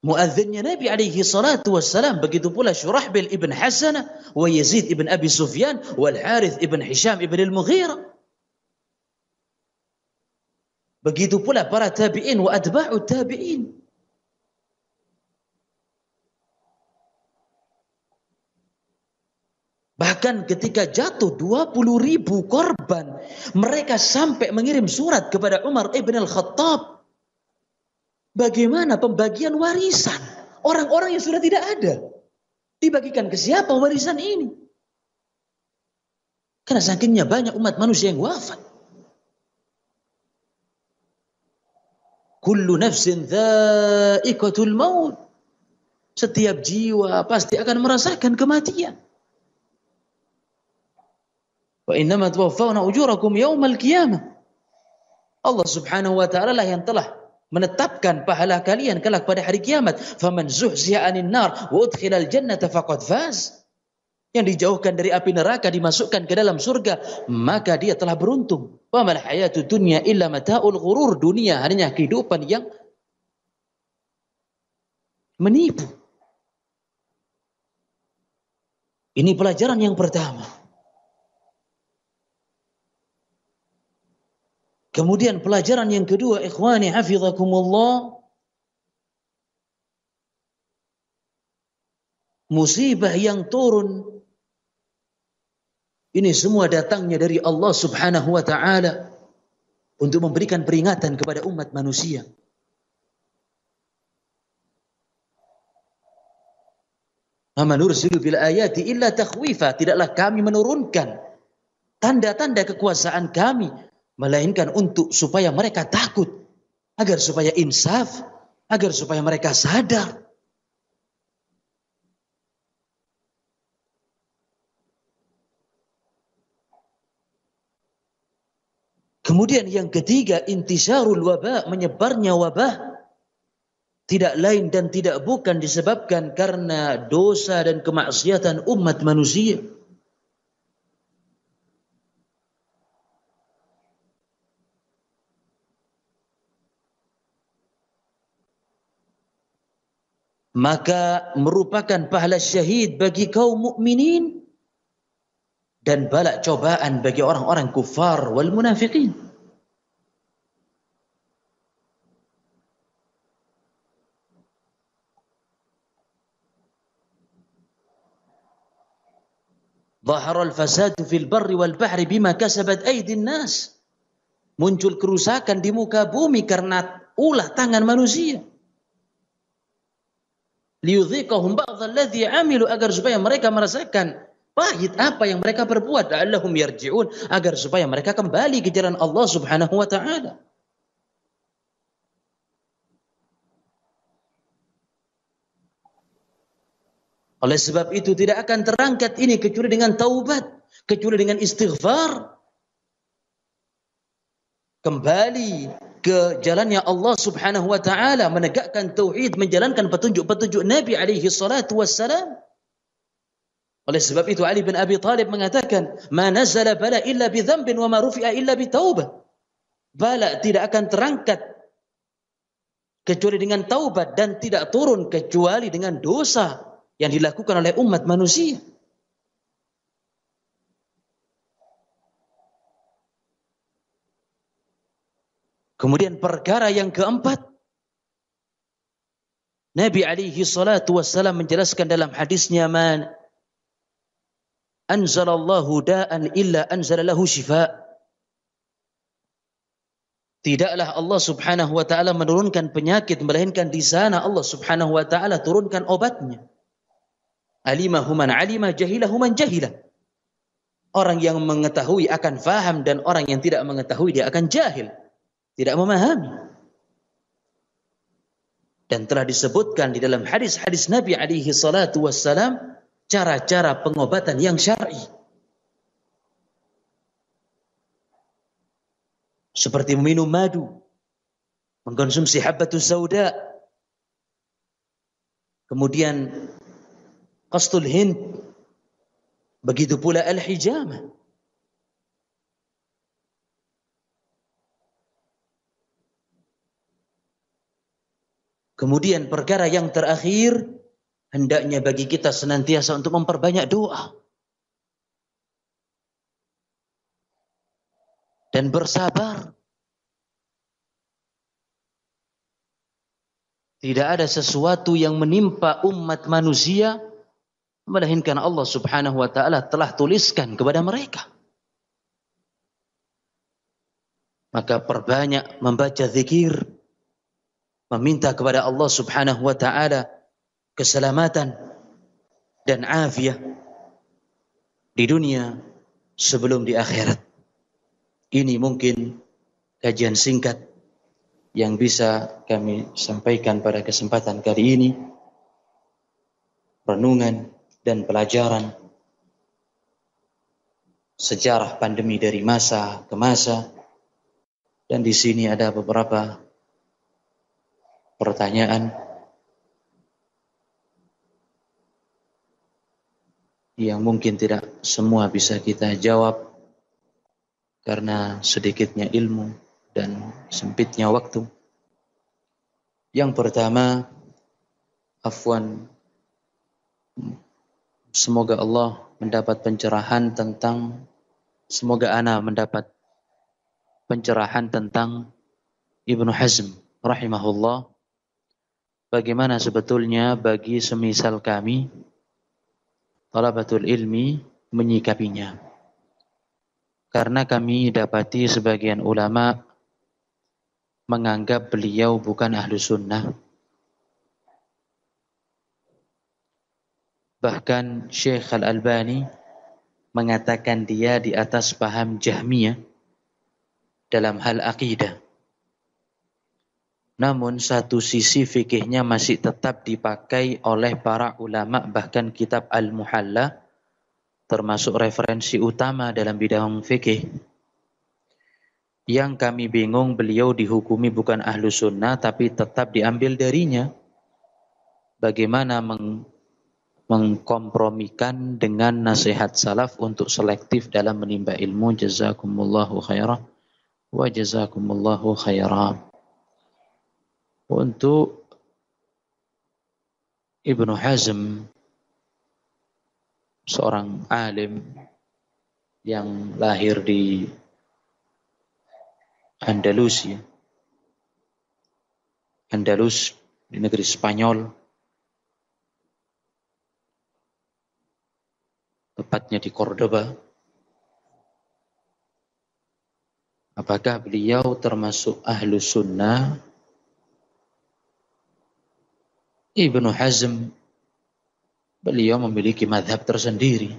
muadzinnya Nabi alaihi salatu wassalam, begitu pula Syurahbil ibn Hasanah, wa Yazid ibn Abi Sufyan, wal Harith ibn Hisham ibn al-Mughirah. Begitu pula para tabi'in wa atba'u tabi'in. Bahkan ketika jatuh 20.000 korban, mereka sampai mengirim surat kepada Umar ibn al-Khattab. Bagaimana pembagian warisan? Orang-orang yang sudah tidak ada. Dibagikan ke siapa warisan ini? Karena sakingnya banyak umat manusia yang wafat. Kullu nafsin dha'iqatul maut. Setiap jiwa pasti akan merasakan kematian. Wa innama tuwaffawna ujurakum yaumal qiyamah. Allah Subhanahu wa ta'ala lah yang telah menetapkan pahala kalian kelak pada hari kiamat. Faman zuhziha 'anil nar wa udkhilal jannata faqad faz. Yang dijauhkan dari api neraka dimasukkan ke dalam surga, maka dia telah beruntung. Wa mal hayatud dunya illa mata'ul ghurur. Dunia hanya kehidupan yang menipu. Ini pelajaran yang pertama. Kemudian pelajaran yang kedua, ikhwani hafizakumullah, musibah yang turun ini semua datangnya dari Allah Subhanahu wa ta'ala untuk memberikan peringatan kepada umat manusia. Ama nursilu bil ayati illa takhwifa. Tidaklah kami menurunkan tanda-tanda kekuasaan kami melainkan untuk supaya mereka takut, agar supaya insaf, agar supaya mereka sadar. Kemudian yang ketiga, intisarul wabah, menyebarnya wabah. tidak lain dan tidak bukan disebabkan karena dosa dan kemaksiatan umat manusia. Maka merupakan pahala syahid bagi kaum mukminin dan bala cobaan bagi orang-orang kufar wal munafiqin. Zahara al-fasadu fil barri wal bahri bima kasabat aydin nas. Muncul kerusakan di muka bumi karena ulah tangan manusia. Liyudhiqahum ba'dalladzi 'amilu, agar supaya mereka merasakan pahit apa yang mereka perbuat, la'allahum yarji'un, agar supaya mereka kembali ke jalan Allah Subhanahu wa taala. Oleh sebab itu tidak akan terangkat ini kecuali dengan taubat, kecuali dengan istighfar. Kembali ke jalannya Allah Subhanahu wa taala, menegakkan tauhid, menjalankan petunjuk-petunjuk Nabi alaihi salatu wassalam. Oleh sebab itu Ali bin Abi Thalib mengatakan, "Ma nazala bala illa bi dzambin wa ma rufi'a illa bi taubah." Bala tidak akan terangkat kecuali dengan taubat, dan tidak turun kecuali dengan dosa yang dilakukan oleh umat manusia. Kemudian perkara yang keempat, Nabi alaihi salatu wassalam menjelaskan dalam hadisnya, man anzalallahu da'an illa anzalalahu shifa. Tidaklah Allah Subhanahu wa taala menurunkan penyakit melainkan di sana Allah Subhanahu wa taala turunkan obatnya. Alimahu man alima, jahilahu man jahilah. Orang yang mengetahui akan faham, dan orang yang tidak mengetahui dia akan jahil, tidak memahami. Dan telah disebutkan di dalam hadis-hadis Nabi alaihi salatu wassalam cara-cara pengobatan yang syar'i. Seperti meminum madu, mengkonsumsi habbatus sauda, kemudian qastul hind, begitu pula al-hijamah. Kemudian perkara yang terakhir, hendaknya bagi kita senantiasa untuk memperbanyak doa dan bersabar. Tidak ada sesuatu yang menimpa umat manusia melainkan Allah Subhanahu wa taala telah tuliskan kepada mereka. Maka perbanyak membaca zikir, meminta kepada Allah Subhanahu wa taala keselamatan dan afiat di dunia sebelum di akhirat. Ini mungkin kajian singkat yang bisa kami sampaikan pada kesempatan kali ini. Renungan dan pelajaran sejarah pandemi dari masa ke masa. Dan di sini ada beberapa pertanyaan yang mungkin tidak semua bisa kita jawab karena sedikitnya ilmu dan sempitnya waktu. Yang pertama, afwan, semoga Allah mendapat pencerahan tentang, semoga ana mendapat pencerahan tentang Ibnu Hazm rahimahullah. Bagaimana sebetulnya bagi semisal kami, talabatul ilmi, menyikapinya. Karena kami dapati sebagian ulama menganggap beliau bukan ahlu sunnah. Bahkan Syekh Al-Albani mengatakan dia di atas paham Jahmiyah dalam hal akidah. Namun satu sisi fikihnya masih tetap dipakai oleh para ulama, bahkan kitab Al-Muhalla termasuk referensi utama dalam bidang fikih. Yang kami bingung, beliau dihukumi bukan ahlu sunnah tapi tetap diambil darinya. Bagaimana mengkompromikan dengan nasihat salaf untuk selektif dalam menimba ilmu? Jazakumullahu khairah wa jazakumullahu khairah. Untuk Ibnu Hazm, seorang alim yang lahir di Andalusia, Andalus di negeri Spanyol, tepatnya di Cordoba. Apakah beliau termasuk ahlu sunnah? Ibnu Hazm, beliau memiliki mazhab tersendiri.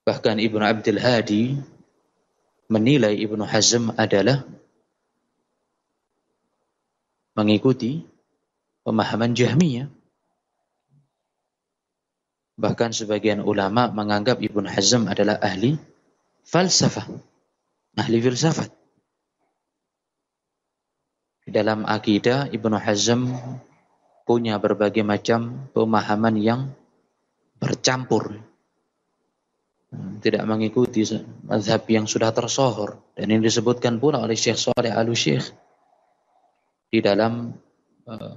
Bahkan Ibnu Abdul Hadi menilai Ibnu Hazm adalah mengikuti pemahaman Jahmiyah. Bahkan sebagian ulama menganggap Ibnu Hazm adalah ahli falsafah, ahli filsafat. Di dalam akidah, Ibnu Hazm punya berbagai macam pemahaman yang bercampur. Tidak mengikuti mazhab yang sudah tersohor. Dan ini disebutkan pula oleh Syekh Shalih Al-Syekh di dalam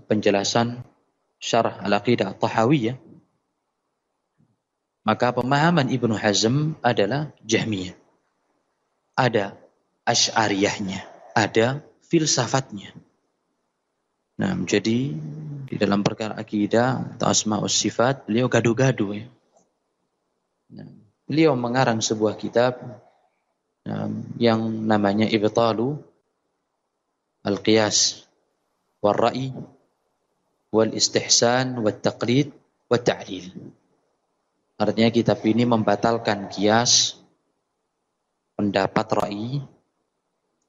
penjelasan syarah Al-Aqidah At-Tahawiyah. Maka pemahaman Ibnu Hazm adalah Jahmiyah. Ada Asy'ariyahnya, ada filsafatnya. Nah, jadi di dalam perkara akidah atau asma'us sifat, beliau gaduh-gaduh ya. Nah, beliau mengarang sebuah kitab yang namanya Ibtalu Al-Qiyas wal-Ra'i wal-Istihsan wal-Taqlid wal-Ta'lil. Artinya kitab ini membatalkan qiyas, pendapat ra'i,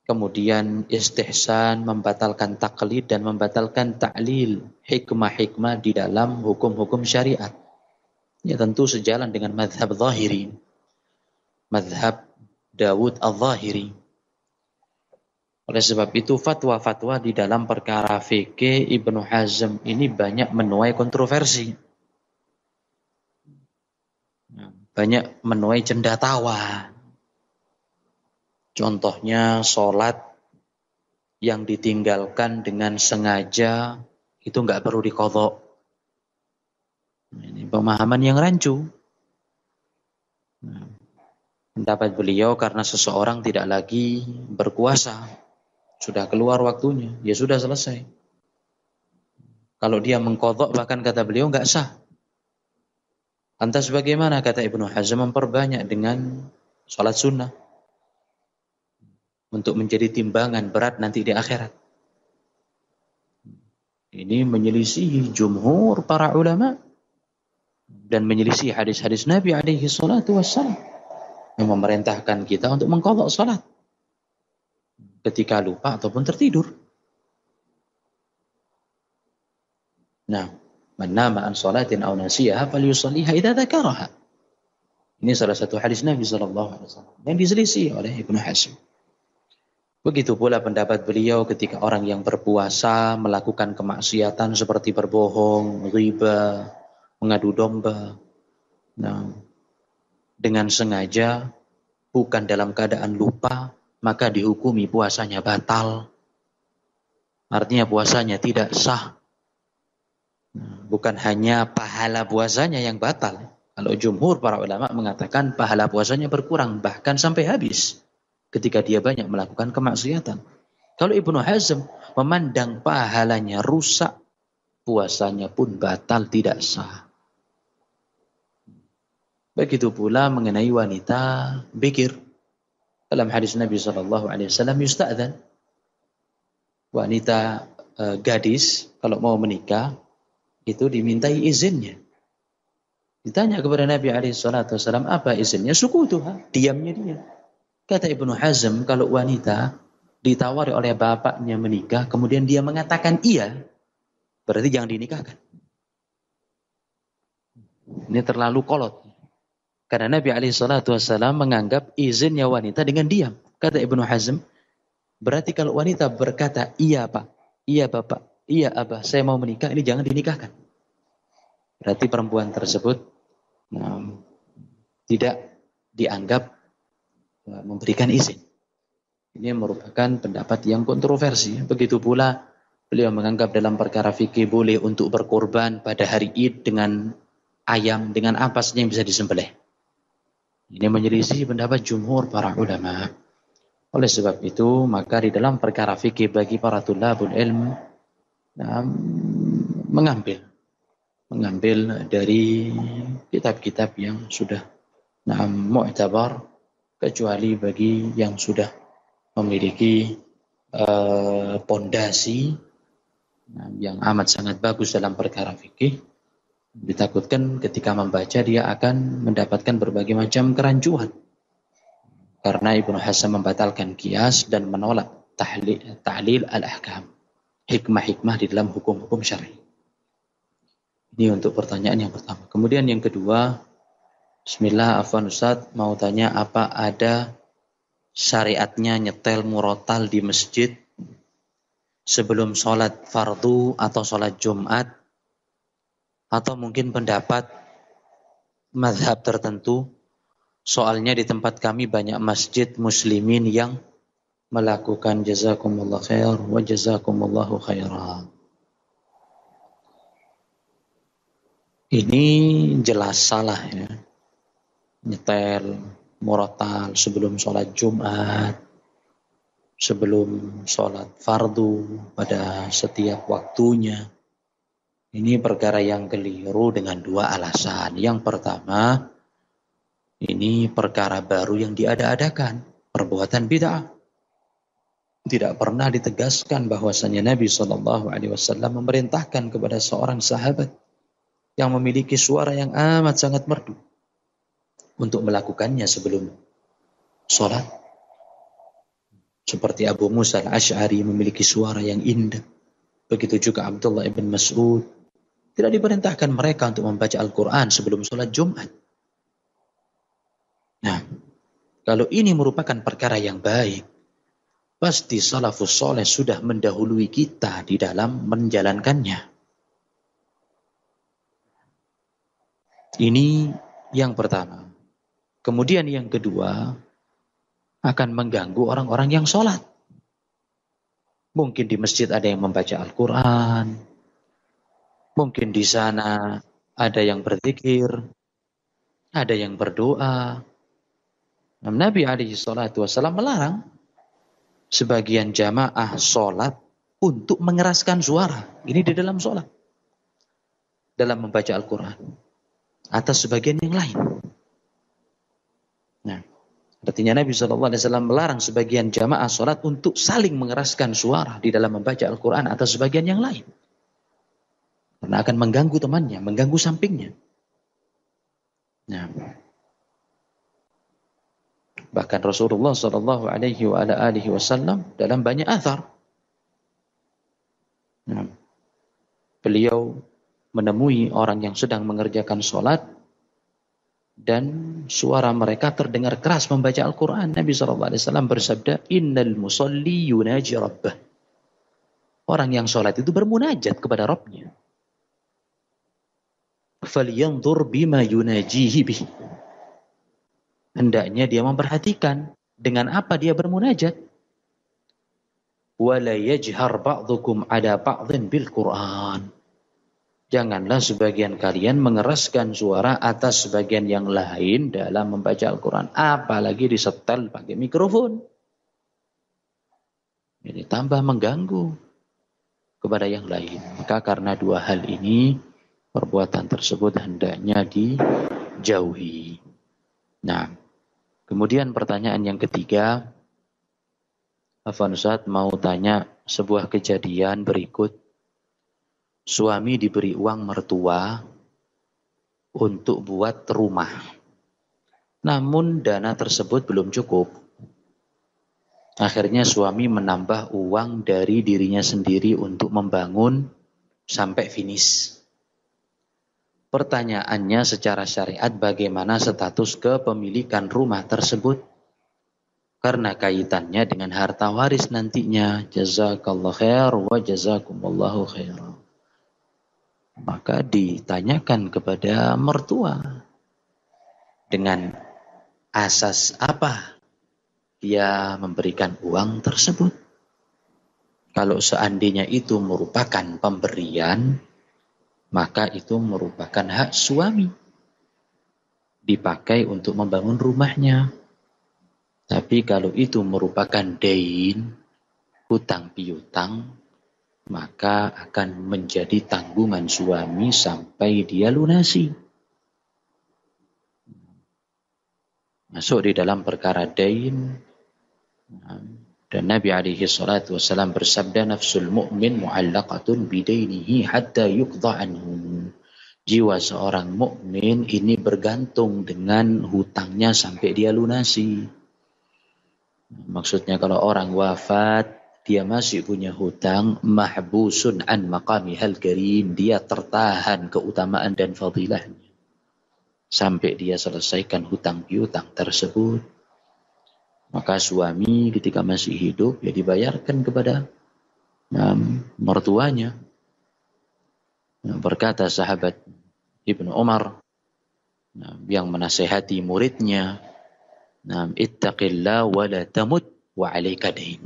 kemudian istihsan, membatalkan taklid, dan membatalkan ta'lil, hikmah-hikmah di dalam hukum-hukum syariat. Ya tentu sejalan dengan mazhab Zahiri, mazhab Dawud Al-Zahiri. Oleh sebab itu fatwa-fatwa di dalam perkara fikih Ibnu Hazm ini banyak menuai kontroversi, banyak menuai cendekiawan. Contohnya sholat yang ditinggalkan dengan sengaja itu nggak perlu diqadha. Ini pemahaman yang rancu. Pendapat beliau, karena seseorang tidak lagi berpuasa, sudah keluar waktunya, ya sudah selesai. Kalau dia mengqadha, bahkan kata beliau nggak sah. Lantas bagaimana, kata Ibnu Hazm, memperbanyak dengan sholat sunnah untuk menjadi timbangan berat nanti di akhirat. Ini menyelisihi jumhur para ulama dan menyelisih hadis-hadis Nabi alaihi salatu wassalam yang memerintahkan kita untuk mengqadha salat ketika lupa ataupun tertidur. Nah, man nama an salatin aw nasiyaha falyusalliha idza dzakaraha. Ini salah satu hadis Nabi sallallahu alaihi wasallam yang diselisih oleh Ibnu Hazm. Begitu pula pendapat beliau ketika orang yang berpuasa melakukan kemaksiatan seperti berbohong, ghibah, mengadu domba. Nah, dengan sengaja, bukan dalam keadaan lupa, maka dihukumi puasanya batal. Artinya puasanya tidak sah. Nah, bukan hanya pahala puasanya yang batal. Kalau jumhur para ulama mengatakan pahala puasanya berkurang, bahkan sampai habis ketika dia banyak melakukan kemaksiatan. Kalau Ibnu Hazm memandang pahalanya rusak, puasanya pun batal, tidak sah. Begitu pula mengenai wanita bikir. Dalam hadis Nabi SAW, yusta'dzan. Wanita gadis kalau mau menikah itu dimintai izinnya. Ditanya kepada Nabi SAW, apa izinnya? Sukutuha, diamnya dia. Kata Ibnu Hazm, kalau wanita ditawari oleh bapaknya menikah, kemudian dia mengatakan iya, berarti jangan dinikahkan. Ini terlalu kolot. Karena Nabi SAW menganggap izinnya wanita dengan diam. Kata Ibnu Hazm, berarti kalau wanita berkata, iya Pak, iya Bapak, iya Abah, saya mau menikah, ini jangan dinikahkan. Berarti perempuan tersebut tidak dianggap memberikan izin. Ini merupakan pendapat yang kontroversi. Begitu pula beliau menganggap dalam perkara fikih boleh untuk berkorban pada hari Id dengan ayam, dengan apa saja yang bisa disembelih. Ini menyelisih pendapat jumhur para ulama. Oleh sebab itu, maka di dalam perkara fikih bagi para tulabul ilm mengambil dari kitab-kitab yang sudah mu'tabar, kecuali bagi yang sudah memiliki pondasi yang amat sangat bagus dalam perkara fikih. Ditakutkan ketika membaca dia akan mendapatkan berbagai macam kerancuan. Karena Ibnu Hazm membatalkan qiyas dan menolak ta'lil al-ahkam. Hikmah-hikmah di dalam hukum-hukum syar'i. Ini untuk pertanyaan yang pertama. Kemudian yang kedua, bismillah, afwan Ustaz, mau tanya apa ada syariatnya nyetel murotal di masjid sebelum sholat fardu atau sholat Jumat, atau mungkin pendapat mazhab tertentu. Soalnya di tempat kami banyak masjid muslimin yang melakukan jazakumullah khair wa jazakumullahu khairan. Ini jelas salah ya. Nyetel murotal sebelum sholat Jumat, sebelum sholat fardu pada setiap waktunya. Ini perkara yang keliru dengan dua alasan. Yang pertama, ini perkara baru yang diada-adakan, perbuatan bid'ah. Tidak pernah ditegaskan bahwasanya Nabi SAW memerintahkan kepada seorang sahabat yang memiliki suara yang amat sangat merdu untuk melakukannya sebelum sholat. Seperti Abu Musa al-Ash'ari memiliki suara yang indah. Begitu juga Abdullah ibn Mas'ud. Tidak diperintahkan mereka untuk membaca Al-Quran sebelum sholat Jumat. Nah, kalau ini merupakan perkara yang baik, pasti salafus soleh sudah mendahului kita di dalam menjalankannya. Ini yang pertama. Kemudian yang kedua, akan mengganggu orang-orang yang sholat. Mungkin di masjid ada yang membaca Al-Quran. Mungkin di sana ada yang berzikir. Ada yang berdoa. Nabi SAW melarang sebagian jamaah sholat untuk mengeraskan suara. Ini di dalam sholat. Dalam membaca Al-Quran. Atas sebagian yang lain. Nah, artinya Nabi SAW melarang sebagian jamaah sholat untuk saling mengeraskan suara di dalam membaca Al-Quran atas sebagian yang lain. Karena akan mengganggu temannya, mengganggu sampingnya. Nah, bahkan Rasulullah SAW dalam banyak athar, beliau menemui orang yang sedang mengerjakan sholat dan suara mereka terdengar keras membaca Al-Quran. Nabi SAW bersabda, Innal musalli yunaji rabbah. Orang yang sholat itu bermunajat kepada Rabbnya. Falyanzur bima yunajihi bih. Hendaknya dia memperhatikan dengan apa dia bermunajat. Wala yajhar ba'dukum ada ba'dhin bil Qur'an. Janganlah sebagian kalian mengeraskan suara atas sebagian yang lain dalam membaca Al-Quran. Apalagi disetel pakai mikrofon. Ini tambah mengganggu kepada yang lain. Maka karena dua hal ini, perbuatan tersebut hendaknya dijauhi. Nah, kemudian pertanyaan yang ketiga, Afwan Ustaz mau tanya sebuah kejadian berikut. Suami diberi uang mertua untuk buat rumah. Namun dana tersebut belum cukup. Akhirnya suami menambah uang dari dirinya sendiri untuk membangun sampai finish. Pertanyaannya secara syariat bagaimana status kepemilikan rumah tersebut? Karena kaitannya dengan harta waris nantinya. Jazakallahu khair wa jazakumullahu khairan. Maka ditanyakan kepada mertua. Dengan asas apa dia memberikan uang tersebut? Kalau seandainya itu merupakan pemberian, maka itu merupakan hak suami. Dipakai untuk membangun rumahnya. Tapi kalau itu merupakan dain, hutang piutang, maka akan menjadi tanggungan suami sampai dia lunasi. Masuk di dalam perkara dain. Dan Nabi alaihi salatu wasallam bersabda, nafsul mu'min mu'allaqatun bidainihi hatta yuqda anhu. Jiwa seorang mukmin ini bergantung dengan hutangnya sampai dia lunasi. Maksudnya kalau orang wafat, dia masih punya hutang, mahbusun an maqamihal karim, dia tertahan keutamaan dan fadilahnya sampai dia selesaikan hutang piutang tersebut. Maka suami ketika masih hidup, ya dibayarkan kepada mertuanya. Berkata sahabat Ibnu Umar yang menasihati muridnya, ittaqillah wa la tamut wa 'alaika dain.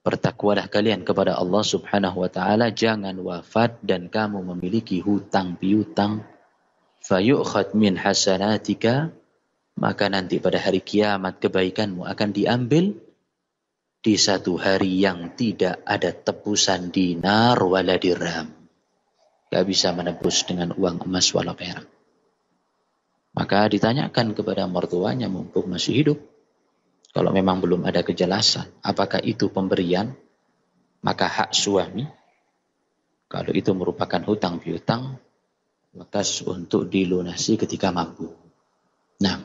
Bertakwalah kalian kepada Allah Subhanahu wa taala, jangan wafat dan kamu memiliki hutang piutang. Fayu'khad min hasanatika, maka nanti pada hari kiamat kebaikanmu akan diambil di satu hari yang tidak ada tebusan dinar wala dirham. Gak bisa menebus dengan uang emas wala perak. Maka ditanyakan kepada mertuanya mumpung masih hidup. Kalau memang belum ada kejelasan, apakah itu pemberian, maka hak suami. Kalau itu merupakan hutang piutang, maka untuk dilunasi ketika mampu. Nah,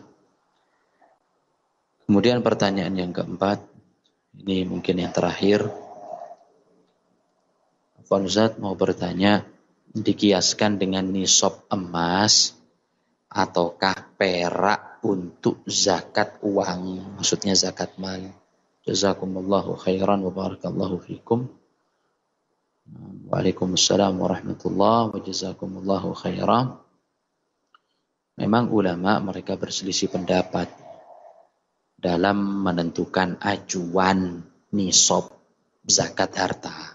kemudian pertanyaan yang keempat, ini mungkin yang terakhir. Afwan Ustaz mau bertanya, dikiaskan dengan nisab emas ataukah perak untuk zakat uang, maksudnya zakat mal. Jazakumullahu khairan wa barakallahu fikum. Waalaikumsalam warahmatullahi wa jazakumullahu khairan. Memang ulama mereka berselisih pendapat dalam menentukan acuan nisab zakat harta.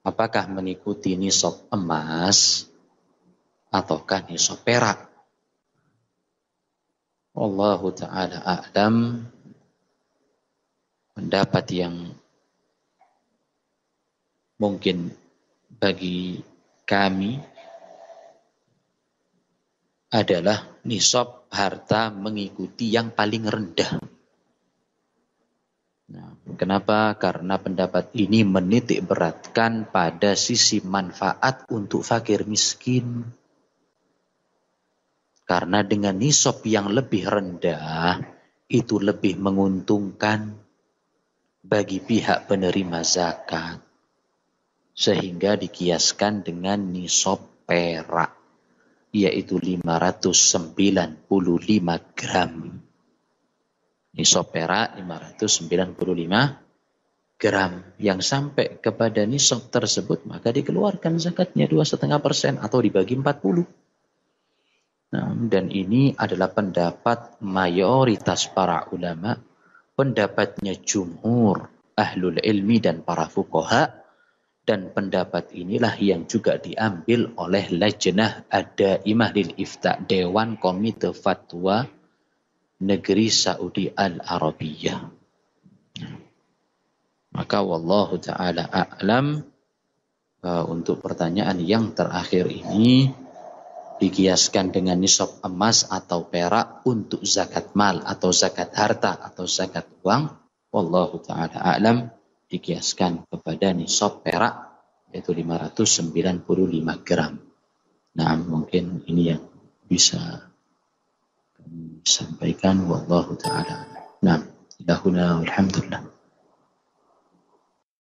Apakah mengikuti nisab emas ataukah nisab perak? Wallahu ta'ala a'lam. Pendapat yang mungkin bagi kami adalah nisab harta mengikuti yang paling rendah. Nah, kenapa? Karena pendapat ini menitik beratkan pada sisi manfaat untuk fakir miskin. Karena dengan nisab yang lebih rendah, itu lebih menguntungkan bagi pihak penerima zakat. Sehingga dikiaskan dengan nisab perak, yaitu 595 gram. Nisab perak 595 gram. Yang sampai kepada nisab tersebut, maka dikeluarkan zakatnya 2,5% atau dibagi 40. Nah, dan ini adalah pendapat mayoritas para ulama, pendapatnya jumhur ahlul ilmi dan para fuqaha, dan pendapat inilah yang juga diambil oleh Lajnah Ad-Daimah lil Ifta, Dewan Komite Fatwa Negeri Saudi Al-Arabiyah. Maka wallahu ta'ala a'lam, untuk pertanyaan yang terakhir ini, dikiaskan dengan nisab emas atau perak untuk zakat mal atau zakat harta atau zakat uang, wallahu ta'ala a'lam, dikiaskan kepada nisab perak yaitu 595 gram. Nah, mungkin ini yang bisa kami sampaikan, wallahu ta'ala a'lam. Nah, ilahuna walhamdulillah.